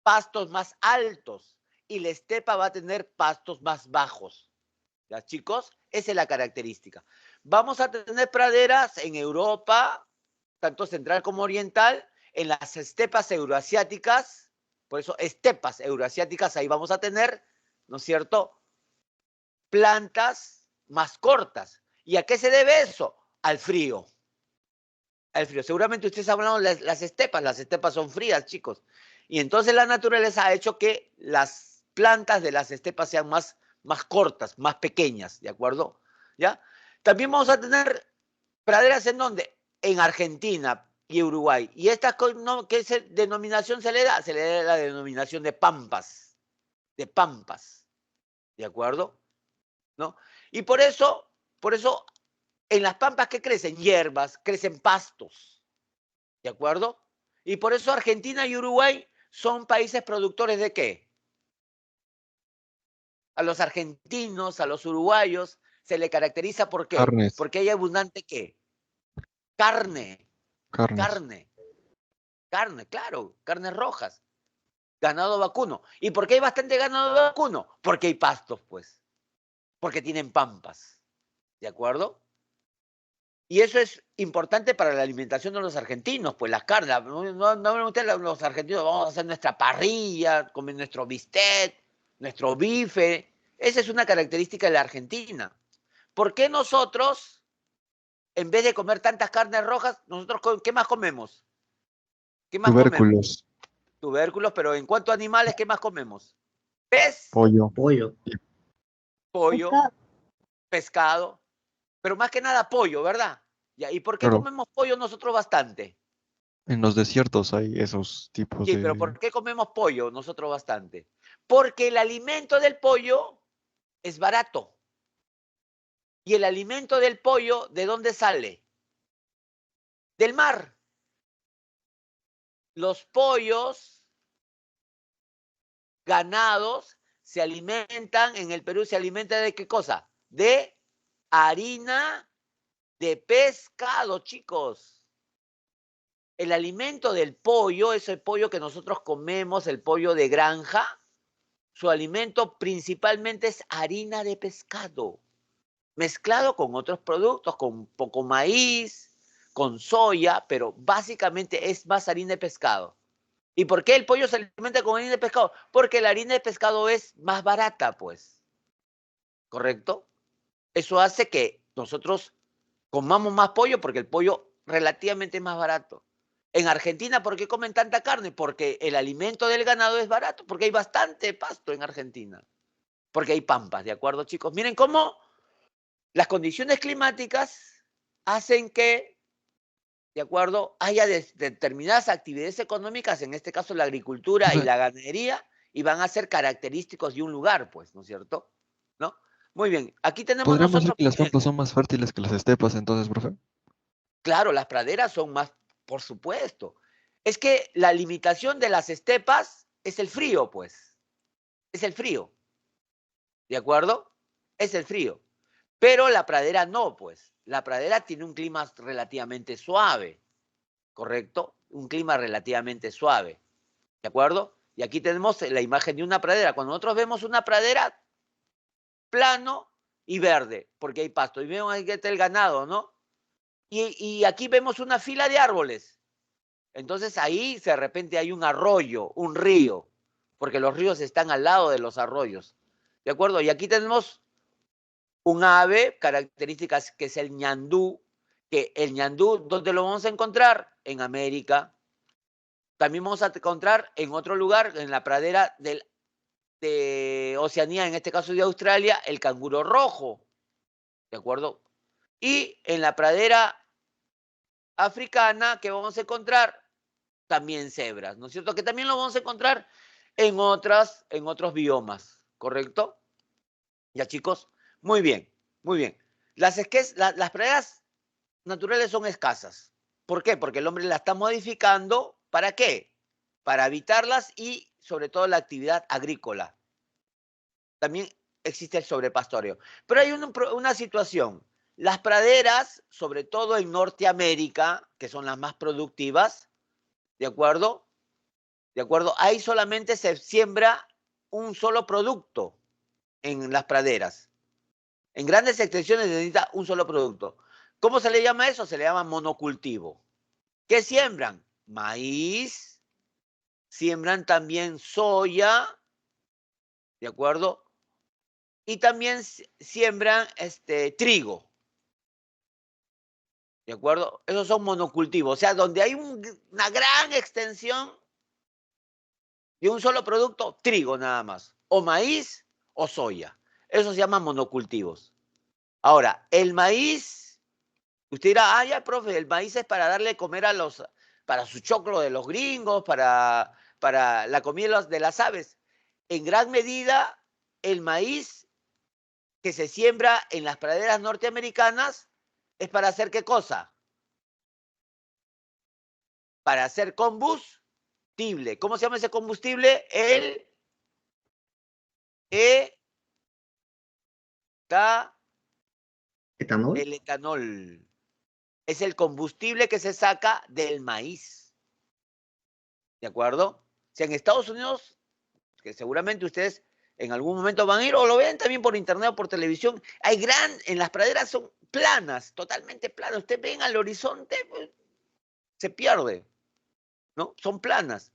pastos más altos y la estepa va a tener pastos más bajos. ¿Ya, chicos? Esa es la característica. Vamos a tener praderas en Europa, tanto central como oriental, en las estepas euroasiáticas, por eso estepas euroasiáticas, ahí vamos a tener, ¿no es cierto?, plantas más cortas. ¿Y a qué se debe eso? Al frío. Al frío. Seguramente ustedes han hablado de las estepas son frías, chicos. Y entonces la naturaleza ha hecho que las plantas de las estepas sean más cortas, más pequeñas, ¿de acuerdo? ¿Ya? También vamos a tener praderas en donde, en Argentina y Uruguay. ¿Y esta qué denominación se le da? Se le da la denominación de pampas, ¿de acuerdo? ¿No? Y por eso en las pampas que crecen hierbas, crecen pastos, ¿de acuerdo? Y por eso Argentina y Uruguay son países productores ¿de qué? A los argentinos, a los uruguayos, se le caracteriza ¿por qué? Carnes. Porque hay abundante ¿qué? Carne, claro, carnes rojas, ganado vacuno. ¿Y por qué hay bastante ganado vacuno? Porque hay pastos, pues, porque tienen pampas, ¿de acuerdo? Y eso es importante para la alimentación de los argentinos, pues las carnes. No ustedes los argentinos vamos a hacer nuestra parrilla, comer nuestro bistec, nuestro bife. Esa es una característica de la Argentina. ¿Por qué nosotros, en vez de comer tantas carnes rojas, nosotros qué más comemos? ¿Qué más comemos? Tubérculos, Tubérculos, pero en cuanto a animales, ¿qué más comemos? Pez, pollo. Pollo. pescado, pero más que nada pollo, ¿verdad? Ya, ¿y por qué Claro, comemos pollo nosotros bastante? en los desiertos hay esos tipos Sí, pero de... ¿por qué comemos pollo nosotros bastante? Porque el alimento del pollo es barato. Y el alimento del pollo, ¿de dónde sale? Del mar. Los pollos ganados se alimentan, en el Perú se alimentan ¿de qué cosa? De harina de pescado, chicos. El alimento del pollo es el pollo que nosotros comemos, el pollo de granja. Su alimento principalmente es harina de pescado, mezclado con otros productos, con poco maíz, con soya, pero básicamente es más harina de pescado. ¿Y por qué el pollo se alimenta con harina de pescado? Porque la harina de pescado es más barata, pues. ¿Correcto? Eso hace que nosotros comamos más pollo porque el pollo relativamente es más barato. En Argentina, ¿por qué comen tanta carne? Porque el alimento del ganado es barato, porque hay bastante pasto en Argentina, porque hay pampas, ¿de acuerdo, chicos? Miren cómo las condiciones climáticas hacen que, ¿de acuerdo?, haya determinadas actividades económicas, en este caso la agricultura y la ganadería, y van a ser característicos de un lugar, pues, ¿no es cierto? ¿No? Muy bien, aquí tenemos ¿Podríamos decir nosotros, que las pampas son más fértiles que las estepas entonces, profe? claro, las praderas son más, por supuesto. Es que la limitación de las estepas es el frío, pues. Es el frío. ¿De acuerdo? Es el frío. Pero la pradera no, pues. La pradera tiene un clima relativamente suave, ¿correcto? Un clima relativamente suave. ¿De acuerdo? Y aquí tenemos la imagen de una pradera. Cuando nosotros vemos una pradera, plano y verde, porque hay pasto. Y vemos ahí que está el ganado, ¿no? Y aquí vemos una fila de árboles. Entonces ahí de repente hay un arroyo, un río, porque los ríos están al lado de los arroyos. ¿De acuerdo? Y aquí tenemos un ave, características que es el ñandú, que el ñandú, ¿dónde lo vamos a encontrar? En América. También vamos a encontrar en otro lugar, en la pradera de Oceanía, en este caso de Australia, el canguro rojo. ¿De acuerdo? Y en la pradera africana, ¿qué vamos a encontrar? También cebras, ¿no es cierto? Que también lo vamos a encontrar en otros biomas, ¿correcto? Ya, chicos, muy bien, muy bien. Las praderas naturales son escasas. ¿Por qué? Porque el hombre las está modificando, ¿para qué? Para habitarlas y sobre todo la actividad agrícola. También existe el sobrepastoreo. Pero hay una situación. Las praderas, sobre todo en Norteamérica, que son las más productivas, ¿de acuerdo? ¿De acuerdo? Ahí solamente se siembra un solo producto en las praderas. En grandes extensiones se necesita un solo producto. ¿Cómo se le llama eso? Se le llama monocultivo. ¿Qué siembran? Maíz, siembran también soya, ¿de acuerdo? Y también siembran trigo, ¿de acuerdo? Esos son monocultivos, o sea, donde hay una gran extensión de un solo producto, trigo nada más, o maíz o soya. Eso se llama monocultivos. Ahora, el maíz, usted dirá, ya, profe, el maíz es para darle de comer para su choclo de los gringos, para la comida de las aves. En gran medida, el maíz que se siembra en las praderas norteamericanas es para hacer ¿qué cosa? Para hacer combustible. ¿Cómo se llama ese combustible? El ¿Etanol? etanol. Es el combustible que se saca del maíz. ¿De acuerdo? O sea, en Estados Unidos, que seguramente ustedes en algún momento van a ir o lo ven también por internet o por televisión, en las praderas son planas, totalmente planas. Usted ven al horizonte, pues, se pierde, ¿no? Son planas.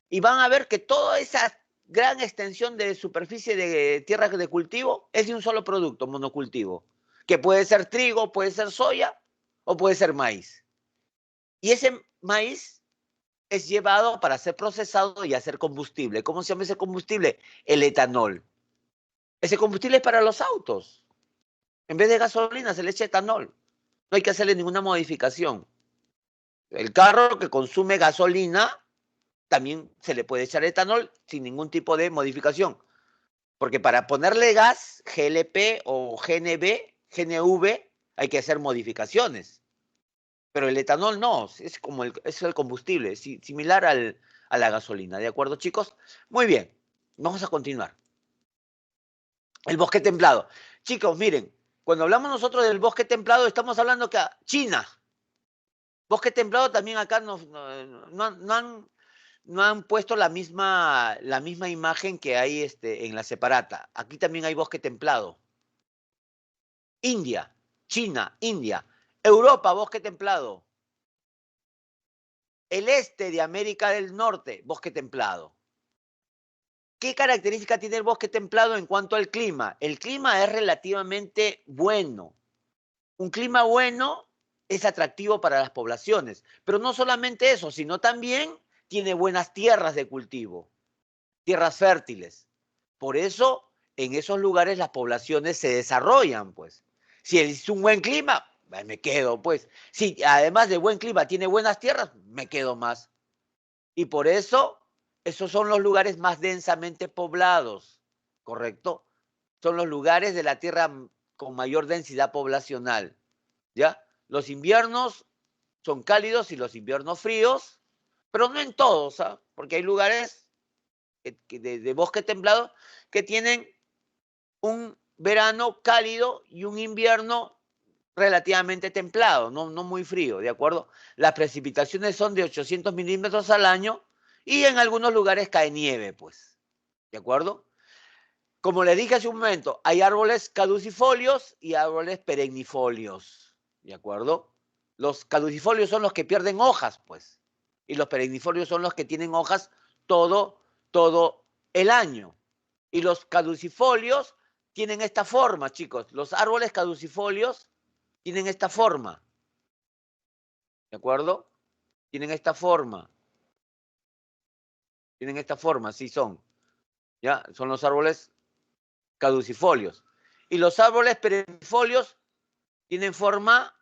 Y van a ver que toda esa gran extensión de superficie de tierra de cultivo es de un solo producto, monocultivo, que puede ser trigo, puede ser soya o puede ser maíz. Y ese maíz es llevado para ser procesado y hacer combustible. ¿Cómo se llama ese combustible? El etanol. Ese combustible es para los autos. En vez de gasolina se le echa etanol. No hay que hacerle ninguna modificación. El carro que consume gasolina también se le puede echar etanol sin ningún tipo de modificación. Porque para ponerle gas, GLP o GNV, hay que hacer modificaciones. Pero el etanol no, es el combustible, similar a la gasolina. ¿De acuerdo, chicos? Muy bien, vamos a continuar. El bosque templado. Chicos, miren, cuando hablamos nosotros del bosque templado, estamos hablando que China. Bosque templado también acá no han puesto la misma imagen que hay en la separata. Aquí también hay bosque templado. India, China, India. Europa, bosque templado. El este de América del Norte, bosque templado. ¿Qué característica tiene el bosque templado en cuanto al clima? El clima es relativamente bueno. Un clima bueno es atractivo para las poblaciones, pero no solamente eso, sino también tiene buenas tierras de cultivo, tierras fértiles. Por eso, en esos lugares las poblaciones se desarrollan, pues. Si es un buen clima, me quedo, pues. Si además de buen clima tiene buenas tierras, me quedo más. Y por eso, esos son los lugares más densamente poblados, ¿correcto? Son los lugares de la tierra con mayor densidad poblacional, ¿ya? Los inviernos son cálidos y los inviernos fríos, pero no en todos, ¿ah? Porque hay lugares de bosque templado que tienen un verano cálido y un invierno relativamente templado, no muy frío, ¿de acuerdo? Las precipitaciones son de 800 milímetros al año y en algunos lugares cae nieve, pues, ¿de acuerdo? Como le dije hace un momento, hay árboles caducifolios y árboles perennifolios, ¿de acuerdo? Los caducifolios son los que pierden hojas, pues, y los perennifolios son los que tienen hojas todo el año. Y los caducifolios tienen esta forma, chicos. Los árboles caducifolios tienen esta forma, ¿de acuerdo? Tienen esta forma. Sí son. ¿Ya? Son los árboles caducifolios. Y los árboles perennifolios tienen forma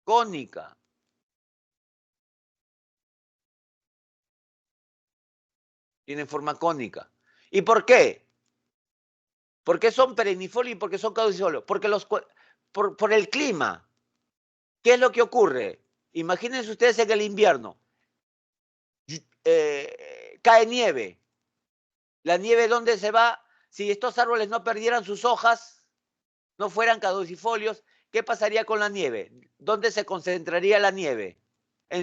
cónica. Tienen forma cónica. ¿Y por qué? ¿Por qué son perennifolios y por qué son caducifolios? Porque por el clima. ¿Qué es lo que ocurre? Imagínense ustedes en el invierno. Cae nieve. ¿La nieve dónde se va? Si estos árboles no perdieran sus hojas, no fueran caducifolios, ¿qué pasaría con la nieve? ¿Dónde se concentraría la nieve? En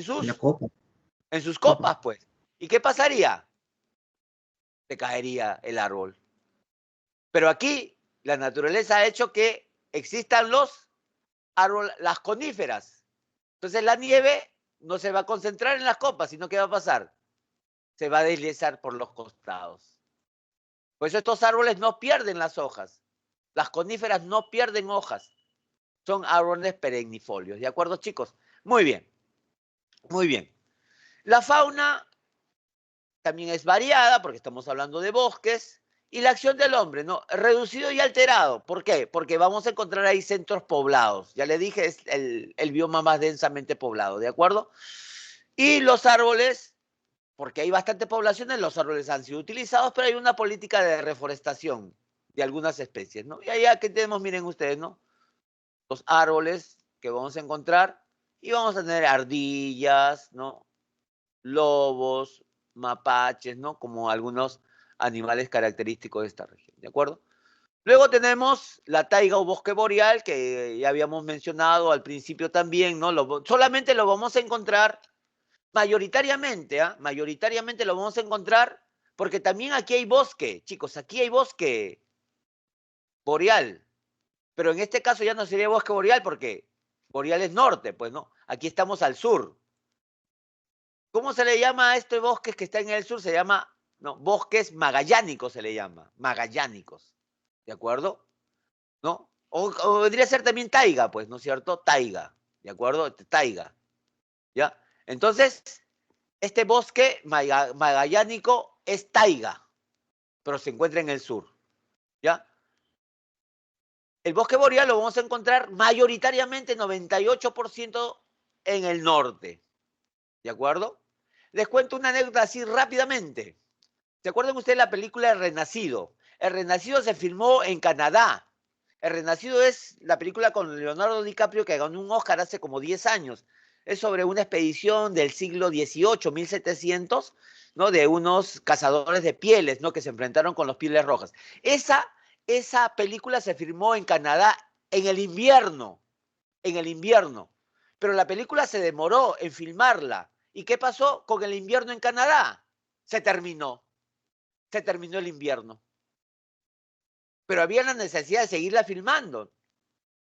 En la sus copa. copas, pues. ¿Y qué pasaría? Se caería el árbol. Pero aquí la naturaleza ha hecho que existan los árboles, las coníferas. Entonces la nieve no se va a concentrar en las copas, sino ¿qué va a pasar? Se va a deslizar por los costados. Por eso estos árboles no pierden las hojas. Las coníferas no pierden hojas. Son árboles perennifolios. ¿De acuerdo, chicos? Muy bien. Muy bien. La fauna también es variada, porque estamos hablando de bosques, y la acción del hombre, ¿no? Reducido y alterado. ¿Por qué? Porque vamos a encontrar ahí centros poblados. Ya le dije, es el bioma más densamente poblado, ¿de acuerdo? Y los árboles, porque hay bastante poblaciones, los árboles han sido utilizados, pero hay una política de reforestación de algunas especies, ¿no? Y allá que tenemos, miren ustedes, ¿no? Los árboles que vamos a encontrar, y vamos a tener ardillas, ¿no? Lobos, mapaches, ¿no? Como algunos animales característicos de esta región, ¿de acuerdo? Luego tenemos la taiga o bosque boreal, que ya habíamos mencionado al principio también, ¿no? Solamente lo vamos a encontrar mayoritariamente, ¿ah? Mayoritariamente lo vamos a encontrar porque también aquí hay bosque, chicos, aquí hay bosque boreal, pero en este caso ya no sería bosque boreal porque boreal es norte, pues, ¿no? Aquí estamos al sur. ¿Cómo se le llama a estos bosques que están en el sur? Se llama, no, bosques magallánicos se le llama, magallánicos, ¿de acuerdo? ¿No? O vendría a ser también taiga, pues, ¿no es cierto? Taiga, ¿de acuerdo? Taiga, ¿ya? Entonces, este bosque magallánico es taiga, pero se encuentra en el sur, ¿ya? El bosque boreal lo vamos a encontrar mayoritariamente, 98% en el norte, ¿de acuerdo? Les cuento una anécdota así rápidamente. ¿Se acuerdan ustedes de la película El Renacido? El Renacido se filmó en Canadá. El Renacido es la película con Leonardo DiCaprio que ganó un Oscar hace como 10 años. Es sobre una expedición del siglo XVIII, 1700, ¿no? De unos cazadores de pieles, ¿no? Que se enfrentaron con los Pieles Rojas. Esa película se filmó en Canadá en el invierno, pero la película se demoró en filmarla. ¿Y qué pasó con el invierno en Canadá? Se terminó el invierno. Pero había la necesidad de seguirla filmando,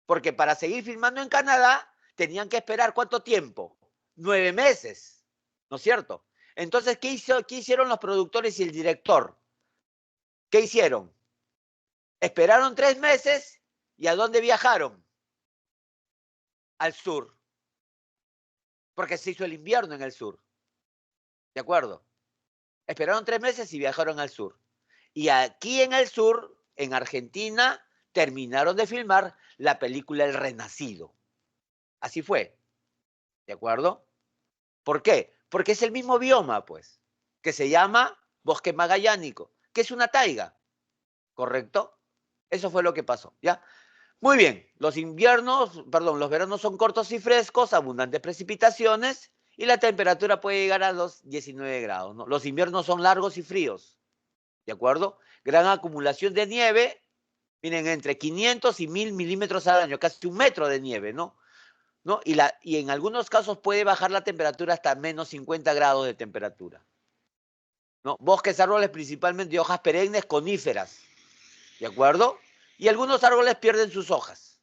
porque para seguir filmando en Canadá tenían que esperar ¿cuánto tiempo? 9 meses, ¿no es cierto? Entonces, ¿qué hicieron los productores y el director? ¿Qué hicieron? Esperaron 3 meses y ¿a dónde viajaron? Al sur, porque se hizo el invierno en el sur, ¿de acuerdo? Esperaron 3 meses y viajaron al sur. Y aquí en el sur, en Argentina, terminaron de filmar la película El Renacido. Así fue, ¿de acuerdo? ¿Por qué? Porque es el mismo bioma, pues, que se llama bosque magallánico, que es una taiga, ¿correcto? Eso fue lo que pasó, ¿ya? Muy bien, los veranos son cortos y frescos, abundantes precipitaciones y la temperatura puede llegar a los 19 grados, ¿no? Los inviernos son largos y fríos, ¿de acuerdo? Gran acumulación de nieve, miren, entre 500 y 1000 milímetros al año, casi 1 metro de nieve, ¿no? ¿No? Y en algunos casos puede bajar la temperatura hasta menos 50 grados de temperatura, ¿no? Bosques, árboles principalmente de hojas perennes, coníferas, ¿de acuerdo? Y algunos árboles pierden sus hojas,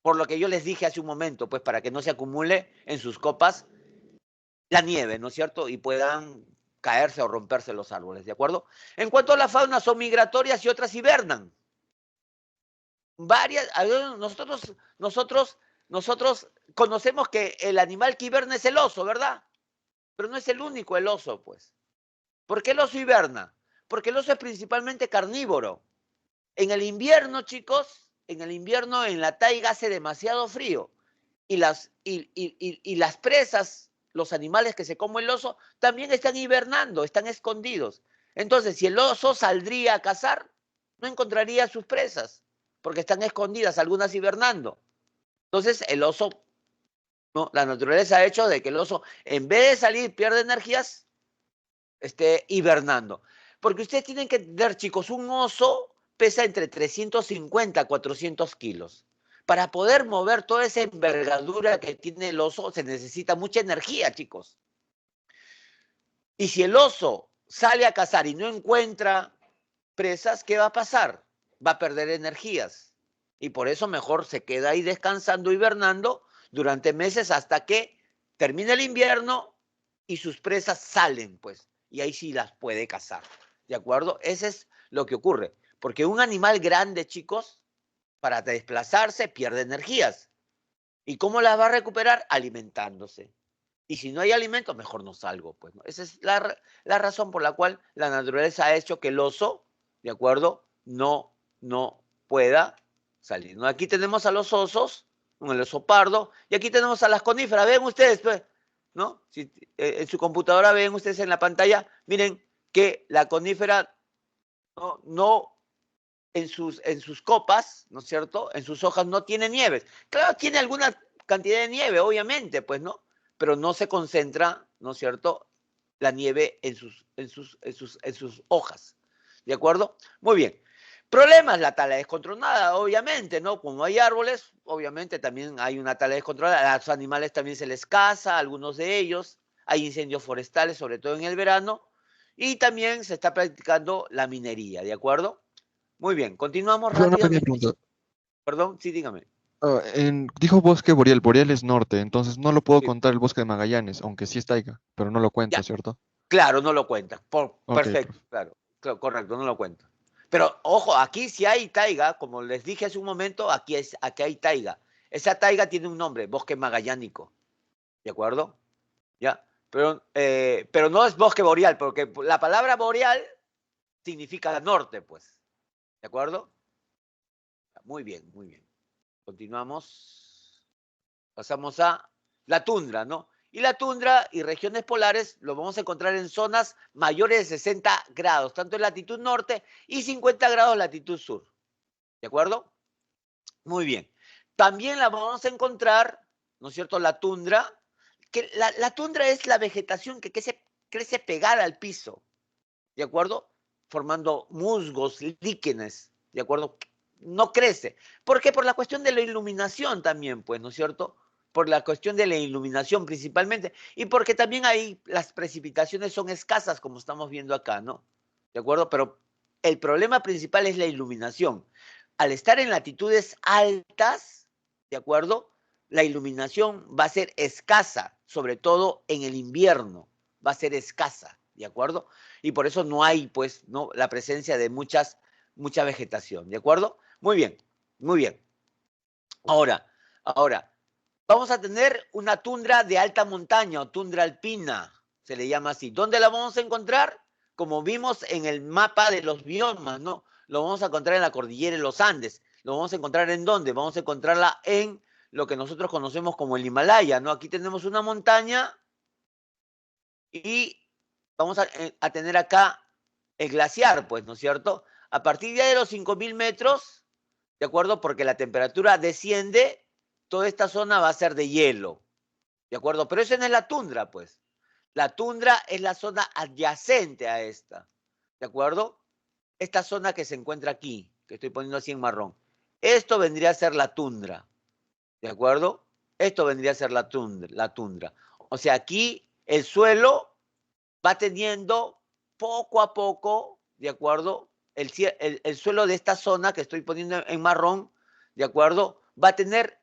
por lo que yo les dije hace un momento, pues para que no se acumule en sus copas la nieve, ¿no es cierto? Y puedan caerse o romperse los árboles, ¿de acuerdo? En cuanto a la fauna, son migratorias y otras hibernan. Nosotros conocemos que el animal que hiberna es el oso, ¿verdad? Pero no es el único el oso, pues. ¿Por qué el oso hiberna? Porque el oso es principalmente carnívoro. En el invierno, chicos, en la taiga hace demasiado frío. Y las presas, los animales que se come el oso, también están hibernando, están escondidos. Entonces, si el oso saldría a cazar, no encontraría sus presas, porque están escondidas, algunas hibernando. Entonces, el oso, ¿no? La naturaleza ha hecho de que el oso, en vez de salir, pierde energías, esté hibernando. Porque ustedes tienen que entender, chicos, un oso pesa entre 350 a 400 kilos. Para poder mover toda esa envergadura que tiene el oso se necesita mucha energía, chicos. Y si el oso sale a cazar y no encuentra presas, ¿qué va a pasar? Va a perder energías. Y por eso mejor se queda ahí descansando, hibernando durante meses hasta que termine el invierno y sus presas salen, pues. Y ahí sí las puede cazar. ¿De acuerdo? Ese es lo que ocurre. Porque un animal grande, chicos, para desplazarse pierde energías. ¿Y cómo las va a recuperar? Alimentándose. Y si no hay alimento, mejor no salgo, pues, ¿no? Esa es la razón por la cual la naturaleza ha hecho que el oso, ¿de acuerdo?, no pueda salir, ¿no? Aquí tenemos a los osos, el oso pardo, y aquí tenemos a las coníferas. Ven ustedes, pues, ¿no? Si, en su computadora ven ustedes en la pantalla, miren que la conífera no en sus copas, ¿no es cierto?, en sus hojas no tiene nieves. Claro, tiene alguna cantidad de nieve, obviamente, pues, ¿no? Pero no se concentra, ¿no es cierto?, la nieve en sus hojas. ¿De acuerdo? Muy bien. Problemas, la tala descontrolada, obviamente, ¿no? Como hay árboles, obviamente también hay una tala descontrolada. A los animales también se les caza, algunos de ellos. Hay incendios forestales, sobre todo en el verano. Y también se está practicando la minería, ¿de acuerdo? Muy bien, continuamos Una pequeña rápidamente. pregunta. Perdón, sí, dígame. Dijo bosque boreal, boreal es norte, entonces no lo puedo Sí. contar el bosque de Magallanes, aunque sí es taiga, pero no lo cuenta, Ya, ¿cierto? claro, no lo cuenta. Ok, Perfecto, claro, correcto, no lo cuenta. Pero ojo, aquí sí hay taiga, como les dije hace un momento, aquí hay taiga. Esa taiga tiene un nombre, bosque magallánico, ¿de acuerdo? Ya, pero no es bosque boreal, porque la palabra boreal significa norte, pues, ¿de acuerdo? Muy bien, muy bien. Continuamos. Pasamos a la tundra, ¿no? Y la tundra y regiones polares lo vamos a encontrar en zonas mayores de 60 grados, tanto en latitud norte y 50 grados latitud sur. ¿De acuerdo? Muy bien. También la vamos a encontrar, ¿no es cierto?, la tundra, que la tundra es la vegetación que crece pegada al piso, ¿de acuerdo? Formando musgos, líquenes, ¿de acuerdo? No crece. ¿Por qué? Por la cuestión de la iluminación también, pues, ¿no es cierto? Por la cuestión de la iluminación principalmente, y porque también ahí las precipitaciones son escasas, como estamos viendo acá, ¿no? ¿De acuerdo? Pero el problema principal es la iluminación. Al estar en latitudes altas, ¿de acuerdo?, la iluminación va a ser escasa, sobre todo en el invierno, va a ser escasa, ¿de acuerdo? Y por eso no hay, pues, ¿no?, la presencia de mucha vegetación, ¿de acuerdo? Muy bien, muy bien. Ahora, vamos a tener una tundra de alta montaña o tundra alpina, se le llama así. ¿Dónde la vamos a encontrar? Como vimos en el mapa de los biomas, ¿no? Lo vamos a encontrar en la cordillera de los Andes. ¿Lo vamos a encontrar en dónde? Vamos a encontrarla en lo que nosotros conocemos como el Himalaya, ¿no? Aquí tenemos una montaña y vamos a tener acá el glaciar, pues, ¿no es cierto? A partir ya de los 5.000 metros, ¿de acuerdo? Porque la temperatura desciende, toda esta zona va a ser de hielo, ¿de acuerdo? Pero eso no es la tundra, pues. La tundra es la zona adyacente a esta, ¿de acuerdo? Esta zona que se encuentra aquí, que estoy poniendo así en marrón. Esto vendría a ser la tundra, ¿de acuerdo? Esto vendría a ser la tundra. O sea, aquí el suelo va teniendo poco a poco, ¿de acuerdo? El suelo de esta zona que estoy poniendo en marrón, ¿de acuerdo? Va a tener,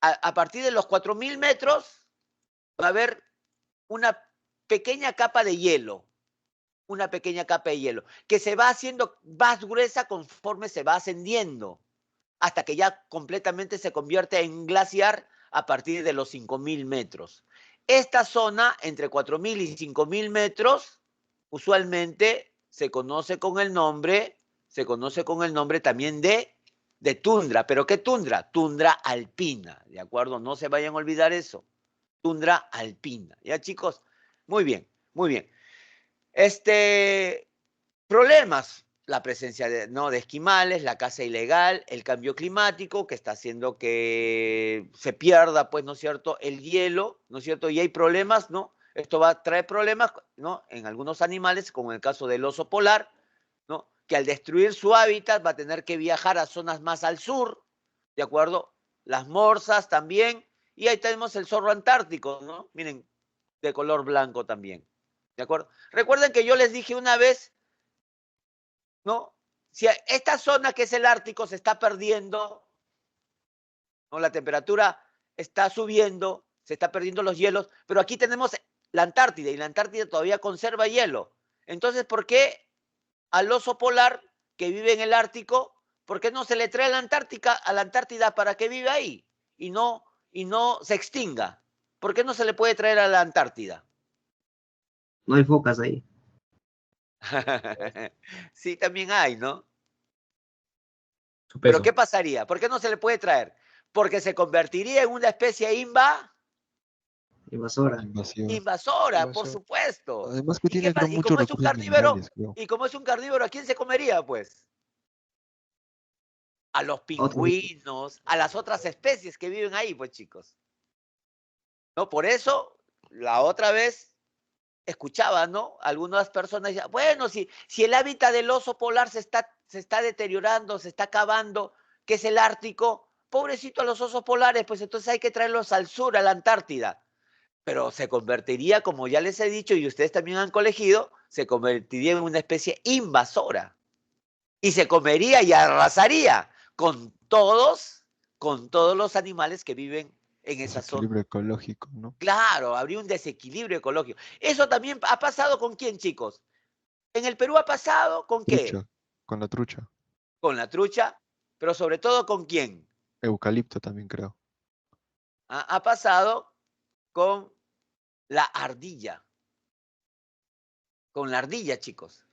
a partir de los 4.000 metros, va a haber una pequeña capa de hielo, que se va haciendo más gruesa conforme se va ascendiendo, hasta que ya completamente se convierte en glaciar a partir de los 5.000 metros. Esta zona, entre 4.000 y 5.000 metros, usualmente se conoce con el nombre también de tundra. ¿Pero qué tundra? Tundra alpina, ¿de acuerdo? No se vayan a olvidar eso. Tundra alpina. ¿Ya, chicos? Muy bien, muy bien. Problemas, la presencia de esquimales, la caza ilegal, el cambio climático que está haciendo que se pierda, pues, ¿no es cierto?, el hielo, ¿no es cierto? Y hay problemas, ¿no?, Esto va a traer problemas, ¿no? En algunos animales, como en el caso del oso polar, ¿no? Que al destruir su hábitat va a tener que viajar a zonas más al sur, ¿de acuerdo? Las morsas también, y ahí tenemos el zorro antártico, ¿no? Miren, de color blanco también, ¿de acuerdo? Recuerden que yo les dije una vez, ¿no? Si esta zona que es el Ártico se está perdiendo, ¿no? La temperatura está subiendo, se está perdiendo los hielos, pero aquí tenemos la Antártida y la Antártida todavía conserva hielo. Entonces, ¿por qué al oso polar que vive en el Ártico, por qué no se le trae a la Antártida para que viva ahí y no se extinga? ¿Por qué no se le puede traer a la Antártida? No hay focas ahí. Sí, también hay, ¿no? Su Pero peso. ¿qué pasaría? ¿Por qué no se le puede traer? Porque se convertiría en una especie Invasora. Invasiva. invasora, por supuesto. Además que ¿Y qué tiene, creo, pasa? Y muchos como es un recursos carnívoro, minerales, creo. ¿a quién se comería, pues? A los Otro. pingüinos, a las otras especies que viven ahí, pues, chicos. ¿No? Por eso, la otra vez escuchaba, ¿no? Algunas personas decían, bueno, si el hábitat del oso polar se está deteriorando, se está acabando, que es el Ártico, pobrecito a los osos polares, pues entonces hay que traerlos al sur, a la Antártida. Pero se convertiría, como ya les he dicho y ustedes también han colegido, se convertiría en una especie invasora. Y se comería y arrasaría con todos los animales que viven en esa zona. Desequilibrio ecológico, ¿no? Claro, habría un desequilibrio ecológico. Eso también ha pasado con quién, chicos. En el Perú ha pasado con qué? Trucha, con la trucha. Con la trucha, pero sobre todo con quién. Eucalipto también, creo. Ha pasado con la ardilla. Con la ardilla, chicos.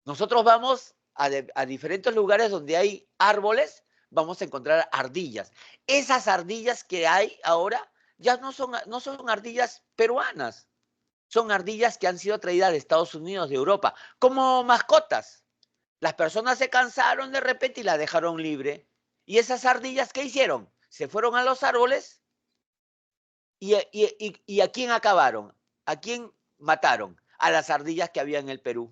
Nosotros vamos a diferentes lugares donde hay árboles, vamos a encontrar ardillas. Esas ardillas que hay ahora ya no son ardillas peruanas, son ardillas que han sido traídas de Estados Unidos, de Europa, como mascotas. Las personas se cansaron de repente y la dejaron libre. ¿Y esas ardillas qué hicieron? Se fueron a los árboles y ¿a quién acabaron? ¿A quién mataron? A las ardillas que había en el Perú.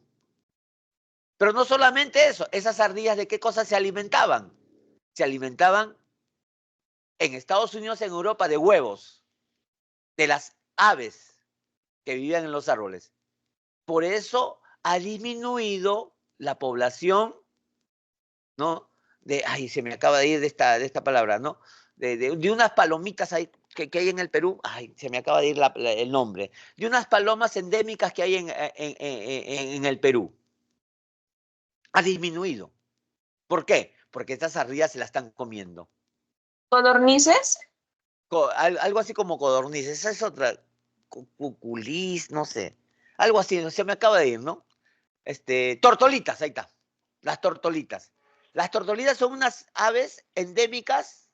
Pero no solamente eso, esas ardillas ¿de qué cosas se alimentaban? Se alimentaban en Estados Unidos, en Europa, de huevos, de las aves que vivían en los árboles. Por eso ha disminuido la población, ¿no? Ay, se me acaba de ir de esta palabra, ¿no? De unas palomitas ahí que hay en el Perú, ay, se me acaba de ir el nombre, de unas palomas endémicas que hay en el Perú. Ha disminuido. ¿Por qué? Porque estas ardillas se la están comiendo. ¿Codornices? Algo así como codornices, esa es otra, cuculís, no sé, algo así, se me acaba de ir, ¿no? Tortolitas, ahí está, las tortolitas. Las tortolitas son unas aves endémicas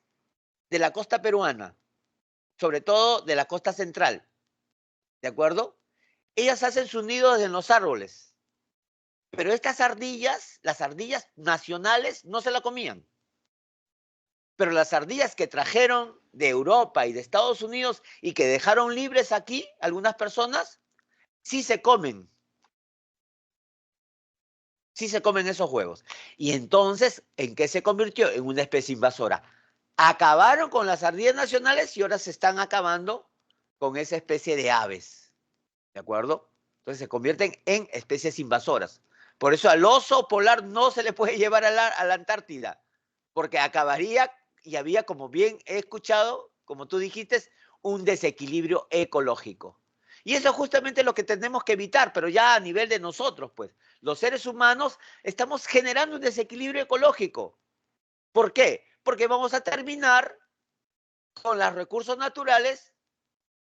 de la costa peruana, sobre todo de la costa central, ¿de acuerdo? Ellas hacen sus nidos en los árboles, pero estas ardillas, las ardillas nacionales, no se la comían. Pero las ardillas que trajeron de Europa y de Estados Unidos y que dejaron libres aquí, algunas personas, sí se comen. Sí se comen esos huevos. Y entonces, ¿en qué se convirtió? En una especie invasora. Acabaron con las ardillas nacionales y ahora se están acabando con esa especie de aves. ¿De acuerdo? Entonces se convierten en especies invasoras. Por eso al oso polar no se le puede llevar a la Antártida, porque acabaría y había, como bien he escuchado, como tú dijiste, un desequilibrio ecológico. Y eso es justamente lo que tenemos que evitar, pero ya a nivel de nosotros, pues. Los seres humanos estamos generando un desequilibrio ecológico. ¿Por qué? Porque vamos a terminar con los recursos naturales,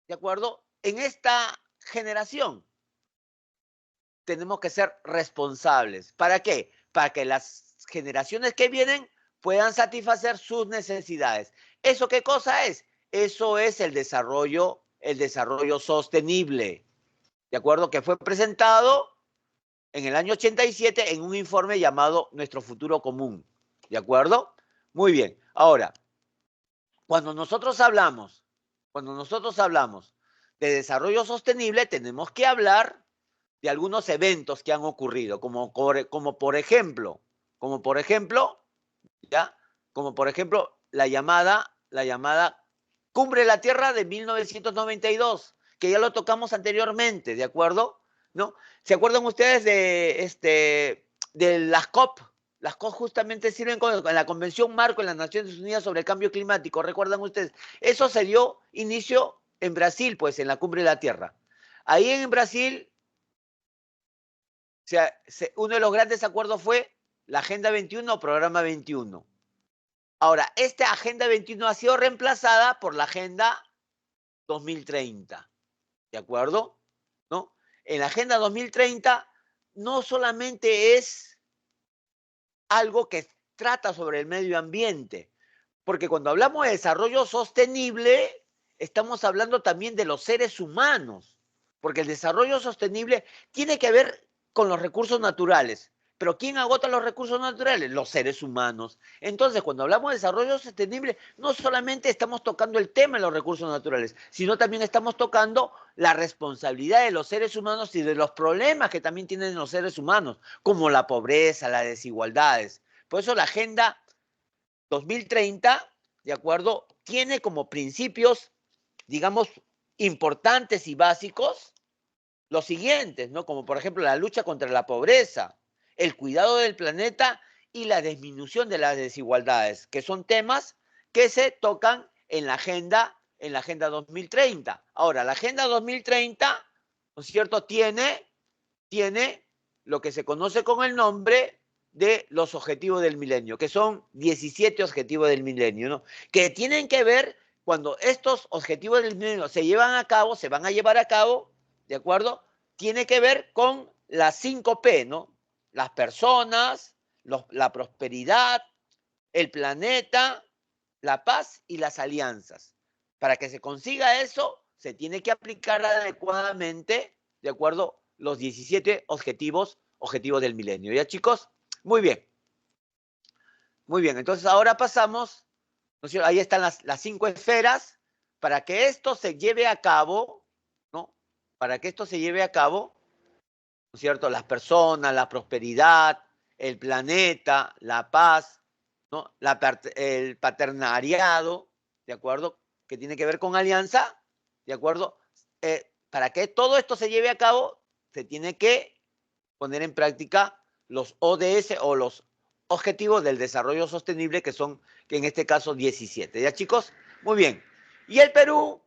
¿de acuerdo? En esta generación. Tenemos que ser responsables. ¿Para qué? Para que las generaciones que vienen puedan satisfacer sus necesidades. ¿Eso qué cosa es? Eso es el desarrollo sostenible, ¿de acuerdo? Que fue presentado en el año 87 en un informe llamado Nuestro Futuro Común, ¿de acuerdo? Muy bien. Ahora, cuando nosotros hablamos de desarrollo sostenible, tenemos que hablar de algunos eventos que han ocurrido, como por ejemplo, ¿ya? Como por ejemplo la llamada Cumbre de la Tierra de 1992, que ya lo tocamos anteriormente, ¿de acuerdo? ¿No? ¿Se acuerdan ustedes de las COP? Las COP justamente sirven con la Convención Marco en las Naciones Unidas sobre el Cambio Climático, ¿recuerdan ustedes? Eso se dio inicio en Brasil, pues, en la Cumbre de la Tierra. Ahí en Brasil, uno de los grandes acuerdos fue la Agenda 21 o Programa 21. Ahora, esta Agenda 21 ha sido reemplazada por la Agenda 2030, ¿de acuerdo? ¿No? En la Agenda 2030 no solamente es algo que trata sobre el medio ambiente, porque cuando hablamos de desarrollo sostenible, estamos hablando también de los seres humanos, porque el desarrollo sostenible tiene que ver con los recursos naturales. Pero ¿quién agota los recursos naturales? Los seres humanos. Entonces, cuando hablamos de desarrollo sostenible, no solamente estamos tocando el tema de los recursos naturales, sino también estamos tocando la responsabilidad de los seres humanos y de los problemas que también tienen los seres humanos, como la pobreza, las desigualdades. Por eso la Agenda 2030, ¿de acuerdo?, tiene como principios, digamos, importantes y básicos los siguientes, ¿no? Como por ejemplo la lucha contra la pobreza, el cuidado del planeta y la disminución de las desigualdades, que son temas que se tocan en la Agenda 2030. Ahora, la Agenda 2030, ¿no es cierto?, tiene lo que se conoce con el nombre de los objetivos del milenio, que son 17 objetivos del milenio, ¿no? Que tienen que ver, cuando estos objetivos del milenio se van a llevar a cabo, ¿de acuerdo? Tiene que ver con las 5 P, ¿no? Las personas, la prosperidad, el planeta, la paz y las alianzas. Para que se consiga eso, se tiene que aplicar adecuadamente, ¿de acuerdo?, los 17 objetivos del milenio. ¿Ya, chicos? Muy bien. Muy bien, entonces ahora pasamos, ¿no es cierto? Ahí están las 5 esferas. Para que esto se lleve a cabo, ¿no? Para que esto se lleve a cabo, ¿no es cierto?, las personas, la prosperidad, el planeta, la paz, ¿no?, el paternariado, ¿de acuerdo?, que tiene que ver con alianza, ¿de acuerdo? Para que todo esto se lleve a cabo, se tiene que poner en práctica los ODS o los Objetivos del Desarrollo Sostenible, que en este caso 17. ¿Ya, chicos? Muy bien. Y el Perú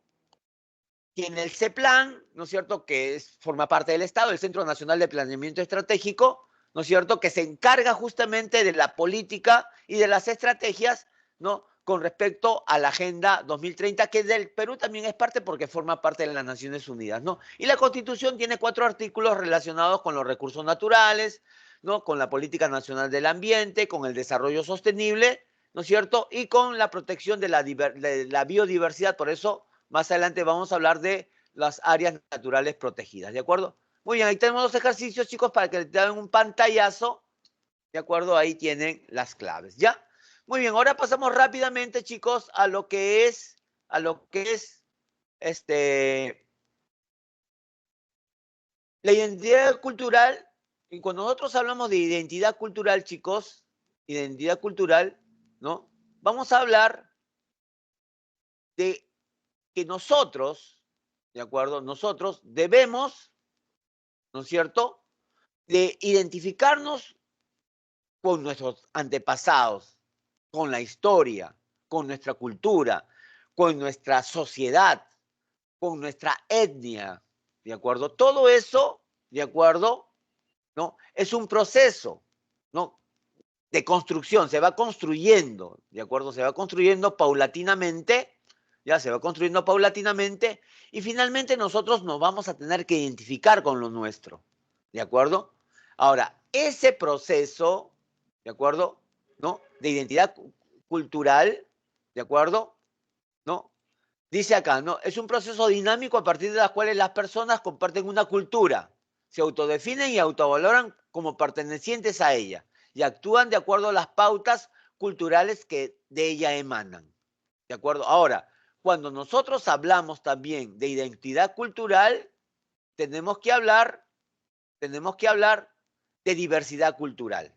tiene el CEPLAN, ¿no es cierto?, que forma parte del Estado, el Centro Nacional de Planeamiento Estratégico, ¿no es cierto?, que se encarga justamente de la política y de las estrategias, ¿no?, con respecto a la Agenda 2030, que del Perú también es parte porque forma parte de las Naciones Unidas, ¿no? Y la Constitución tiene 4 artículos relacionados con los recursos naturales, ¿no?, con la Política Nacional del Ambiente, con el desarrollo sostenible, ¿no es cierto?, y con la protección de la biodiversidad. Por eso, más adelante vamos a hablar de las áreas naturales protegidas, ¿de acuerdo? Muy bien, ahí tenemos los ejercicios, chicos, para que te den un pantallazo, ¿de acuerdo? Ahí tienen las claves, ¿ya? Muy bien, ahora pasamos rápidamente, chicos, a lo que es la identidad cultural. Y cuando nosotros hablamos de identidad cultural, chicos, identidad cultural, ¿no?, vamos a hablar de que nosotros, ¿de acuerdo?, nosotros debemos, ¿no es cierto?, de identificarnos con nuestros antepasados, con la historia, con nuestra cultura, con nuestra sociedad, con nuestra etnia, ¿de acuerdo? Todo eso, ¿de acuerdo?, ¿no?, es un proceso, ¿no?, de construcción, se va construyendo, ¿de acuerdo? Se va construyendo paulatinamente, ya se va construyendo paulatinamente, y finalmente nosotros nos vamos a tener que identificar con lo nuestro, ¿de acuerdo? Ahora, ese proceso, ¿de acuerdo?, ¿no?, de identidad cultural, ¿de acuerdo?, ¿no?, dice acá, ¿no?, es un proceso dinámico a partir de las cuales las personas comparten una cultura, se autodefinen y autovaloran como pertenecientes a ella y actúan de acuerdo a las pautas culturales que de ella emanan, ¿de acuerdo? Ahora, cuando nosotros hablamos también de identidad cultural, tenemos que hablar de diversidad cultural,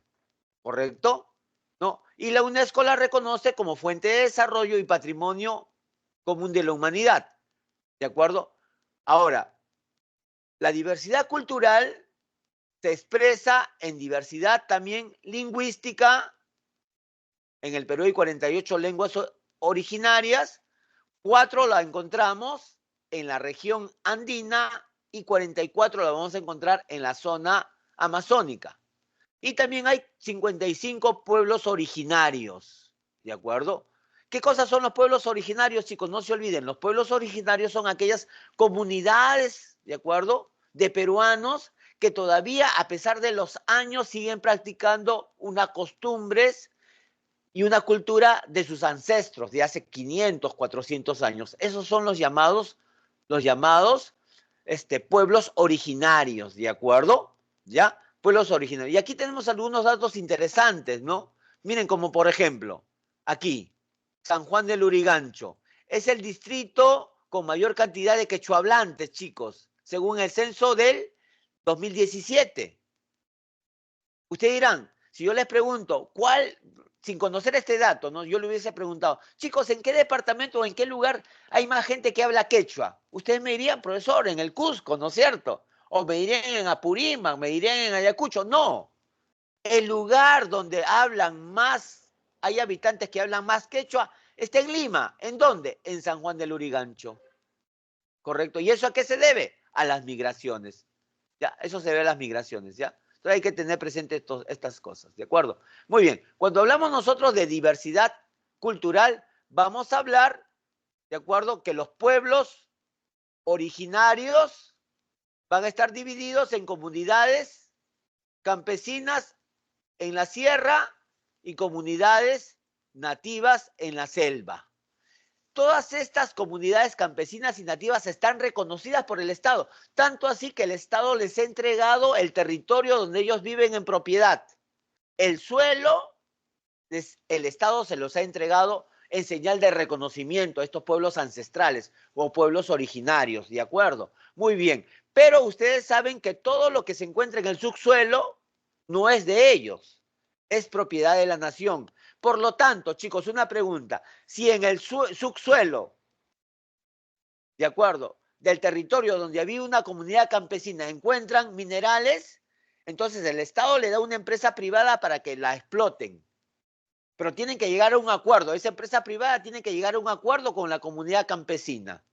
¿correcto? ¿No? Y la UNESCO la reconoce como fuente de desarrollo y patrimonio común de la humanidad, ¿de acuerdo? Ahora, la diversidad cultural se expresa en diversidad también lingüística. En el Perú hay 48 lenguas originarias, 4 la encontramos en la región andina y 44 la vamos a encontrar en la zona amazónica. Y también hay 55 pueblos originarios, ¿de acuerdo? ¿Qué cosas son los pueblos originarios, chicos? No se olviden, los pueblos originarios son aquellas comunidades, ¿de acuerdo?, de peruanos que todavía, a pesar de los años, siguen practicando unas costumbres y una cultura de sus ancestros de hace 500, 400 años. Esos son los llamados pueblos originarios, ¿de acuerdo? ¿Ya? Pueblos originarios. Y aquí tenemos algunos datos interesantes, ¿no? Miren, como por ejemplo, aquí, San Juan del Lurigancho. Es el distrito con mayor cantidad de quechohablantes, chicos, según el censo del 2017. Ustedes dirán, si yo les pregunto, sin conocer este dato, ¿no? Yo le hubiese preguntado, chicos, ¿en qué departamento o en qué lugar hay más gente que habla quechua? Ustedes me dirían, profesor, en el Cusco, ¿no es cierto? O me dirían en Apurímac, me dirían en Ayacucho. No, el lugar donde hay habitantes que hablan más quechua, está en Lima. ¿En dónde? En San Juan del Lurigancho. ¿Correcto? ¿Y eso a qué se debe? A las migraciones. Ya, eso se debe a las migraciones, ¿ya? Entonces hay que tener presente estas cosas, ¿de acuerdo? Muy bien, cuando hablamos nosotros de diversidad cultural, vamos a hablar, ¿de acuerdo?, que los pueblos originarios van a estar divididos en comunidades campesinas en la sierra y comunidades nativas en la selva. Todas estas comunidades campesinas y nativas están reconocidas por el Estado, tanto así que el Estado les ha entregado el territorio donde ellos viven en propiedad. El suelo, el Estado se los ha entregado en señal de reconocimiento a estos pueblos ancestrales o pueblos originarios, ¿de acuerdo? Muy bien, pero ustedes saben que todo lo que se encuentra en el subsuelo no es de ellos, es propiedad de la nación. Por lo tanto, chicos, una pregunta. Si en el subsuelo, ¿de acuerdo?, del territorio donde había una comunidad campesina encuentran minerales, entonces el Estado le da a una empresa privada para que la exploten. Pero tienen que llegar a un acuerdo. Esa empresa privada tiene que llegar a un acuerdo con la comunidad campesina.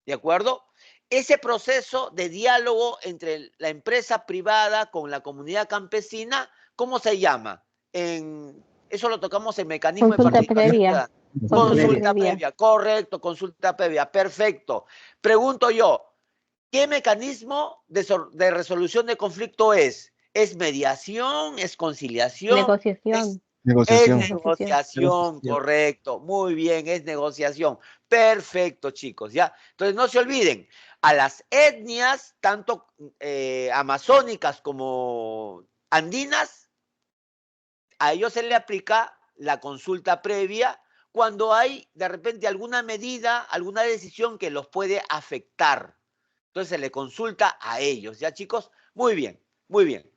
¿De acuerdo? Ese proceso de diálogo entre la empresa privada con la comunidad campesina, ¿cómo se llama? Eso lo tocamos en mecanismo de participación ciudadana. Consulta previa, correcto, consulta previa, perfecto. Pregunto yo, ¿qué mecanismo de resolución de conflicto es? ¿Es mediación? ¿Es conciliación? Negociación. Negociación. Es negociación, correcto. Muy bien, es negociación. Perfecto, chicos, ¿ya? Entonces, no se olviden, a las etnias, tanto amazónicas como andinas, a ellos se le aplica la consulta previa cuando hay, de repente, alguna medida, alguna decisión que los puede afectar. Entonces, se le consulta a ellos, ¿ya, chicos? Muy bien, muy bien.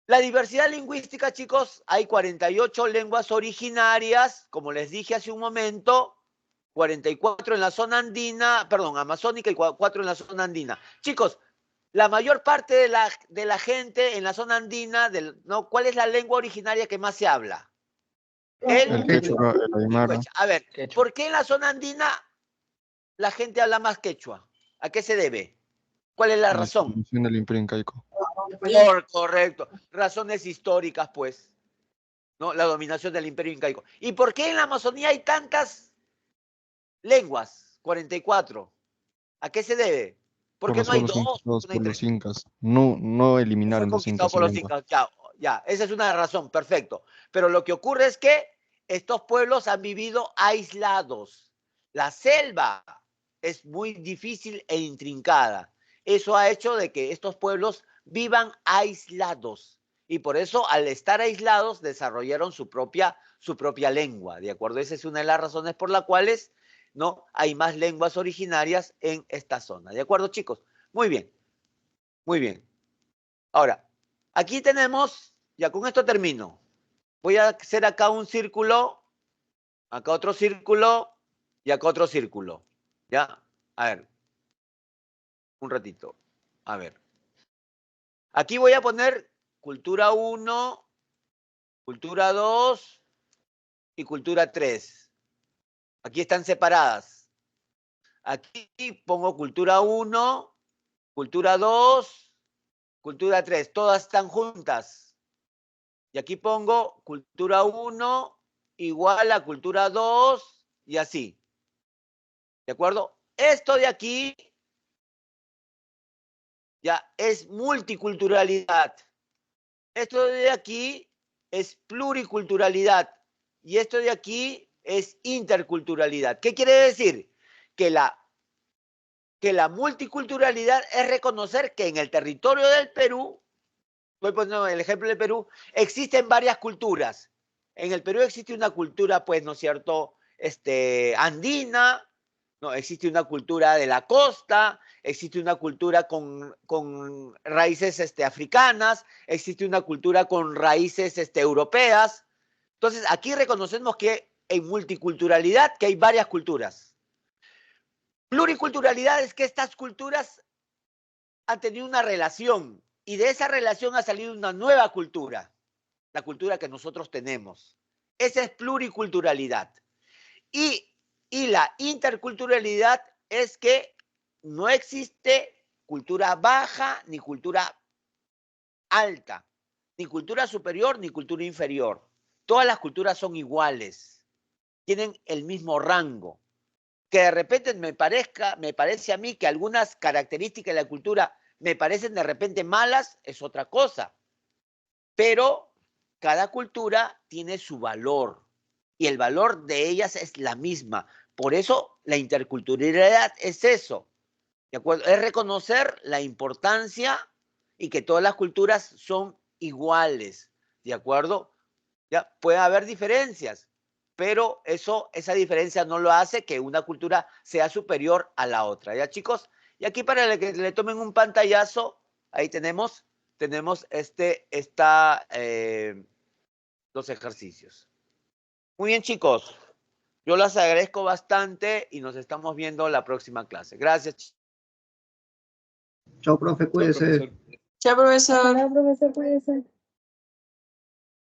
La diversidad lingüística, chicos, hay 48 lenguas originarias, como les dije hace un momento, 44 en la zona andina, perdón, amazónica y 4 en la zona andina. Chicos, la mayor parte de la gente en la zona andina, ¿no? ¿Cuál es la lengua originaria que más se habla? El quechua, el aymara. A ver, ¿por qué en la zona andina la gente habla más quechua? ¿A qué se debe? ¿Cuál es la razón? La distribución del Imperio Incaico. Correcto. Razones históricas, pues. ¿No? La dominación del Imperio Incaico. ¿Y por qué en la Amazonía hay tantas lenguas? 44. ¿A qué se debe? ¿Por qué no hay dos? Conquistados No hay por los tres. incas. No eliminaron Fue los conquistado incas. por los incas. Ya, esa es una razón, perfecto. Pero lo que ocurre es que estos pueblos han vivido aislados. La selva es muy difícil e intrincada. Eso ha hecho de que estos pueblos vivan aislados. Y por eso, al estar aislados, desarrollaron su propia lengua, ¿de acuerdo? Esa es una de las razones por las cuales ¿no? Hay más lenguas originarias en esta zona. ¿De acuerdo, chicos? Muy bien. Muy bien. Ahora, aquí tenemos, ya con esto termino. Voy a hacer acá un círculo, acá otro círculo y acá otro círculo. ¿Ya? A ver. Un ratito. A ver. Aquí voy a poner cultura 1, cultura 2 y cultura 3. Aquí están separadas. Aquí pongo cultura 1, cultura 2, cultura 3. Todas están juntas. Y aquí pongo cultura 1 igual a cultura 2 y así. ¿De acuerdo? Esto de aquí ya es multiculturalidad. Esto de aquí es pluriculturalidad. Y esto de aquí es interculturalidad. ¿Qué quiere decir? Que la multiculturalidad es reconocer que en el territorio del Perú, voy poniendo el ejemplo del Perú, existen varias culturas. En el Perú existe una cultura, pues, ¿no es cierto?, andina, ¿no? Existe una cultura de la costa, existe una cultura con raíces africanas, existe una cultura con raíces europeas. Entonces, aquí reconocemos que en multiculturalidad que hay varias culturas. Pluriculturalidad es que estas culturas han tenido una relación y de esa relación ha salido una nueva cultura, la cultura que nosotros tenemos. Esa es pluriculturalidad. Y la interculturalidad es que no existe cultura baja ni cultura alta, ni cultura superior ni cultura inferior. Todas las culturas son iguales, tienen el mismo rango. Que de repente me parece a mí que algunas características de la cultura me parecen de repente malas, es otra cosa. Pero cada cultura tiene su valor y el valor de ellas es la misma. Por eso la interculturalidad es eso, ¿de acuerdo? Es reconocer la importancia y que todas las culturas son iguales, ¿de acuerdo? Ya puede haber diferencias, pero esa diferencia no lo hace que una cultura sea superior a la otra, ¿ya, chicos? Y aquí para que le tomen un pantallazo, ahí tenemos los ejercicios. Muy bien, chicos. Yo les agradezco bastante y nos estamos viendo la próxima clase. Gracias. Chao, profe, cuídese. Chao, profesor. Hola, profesor, cuídese.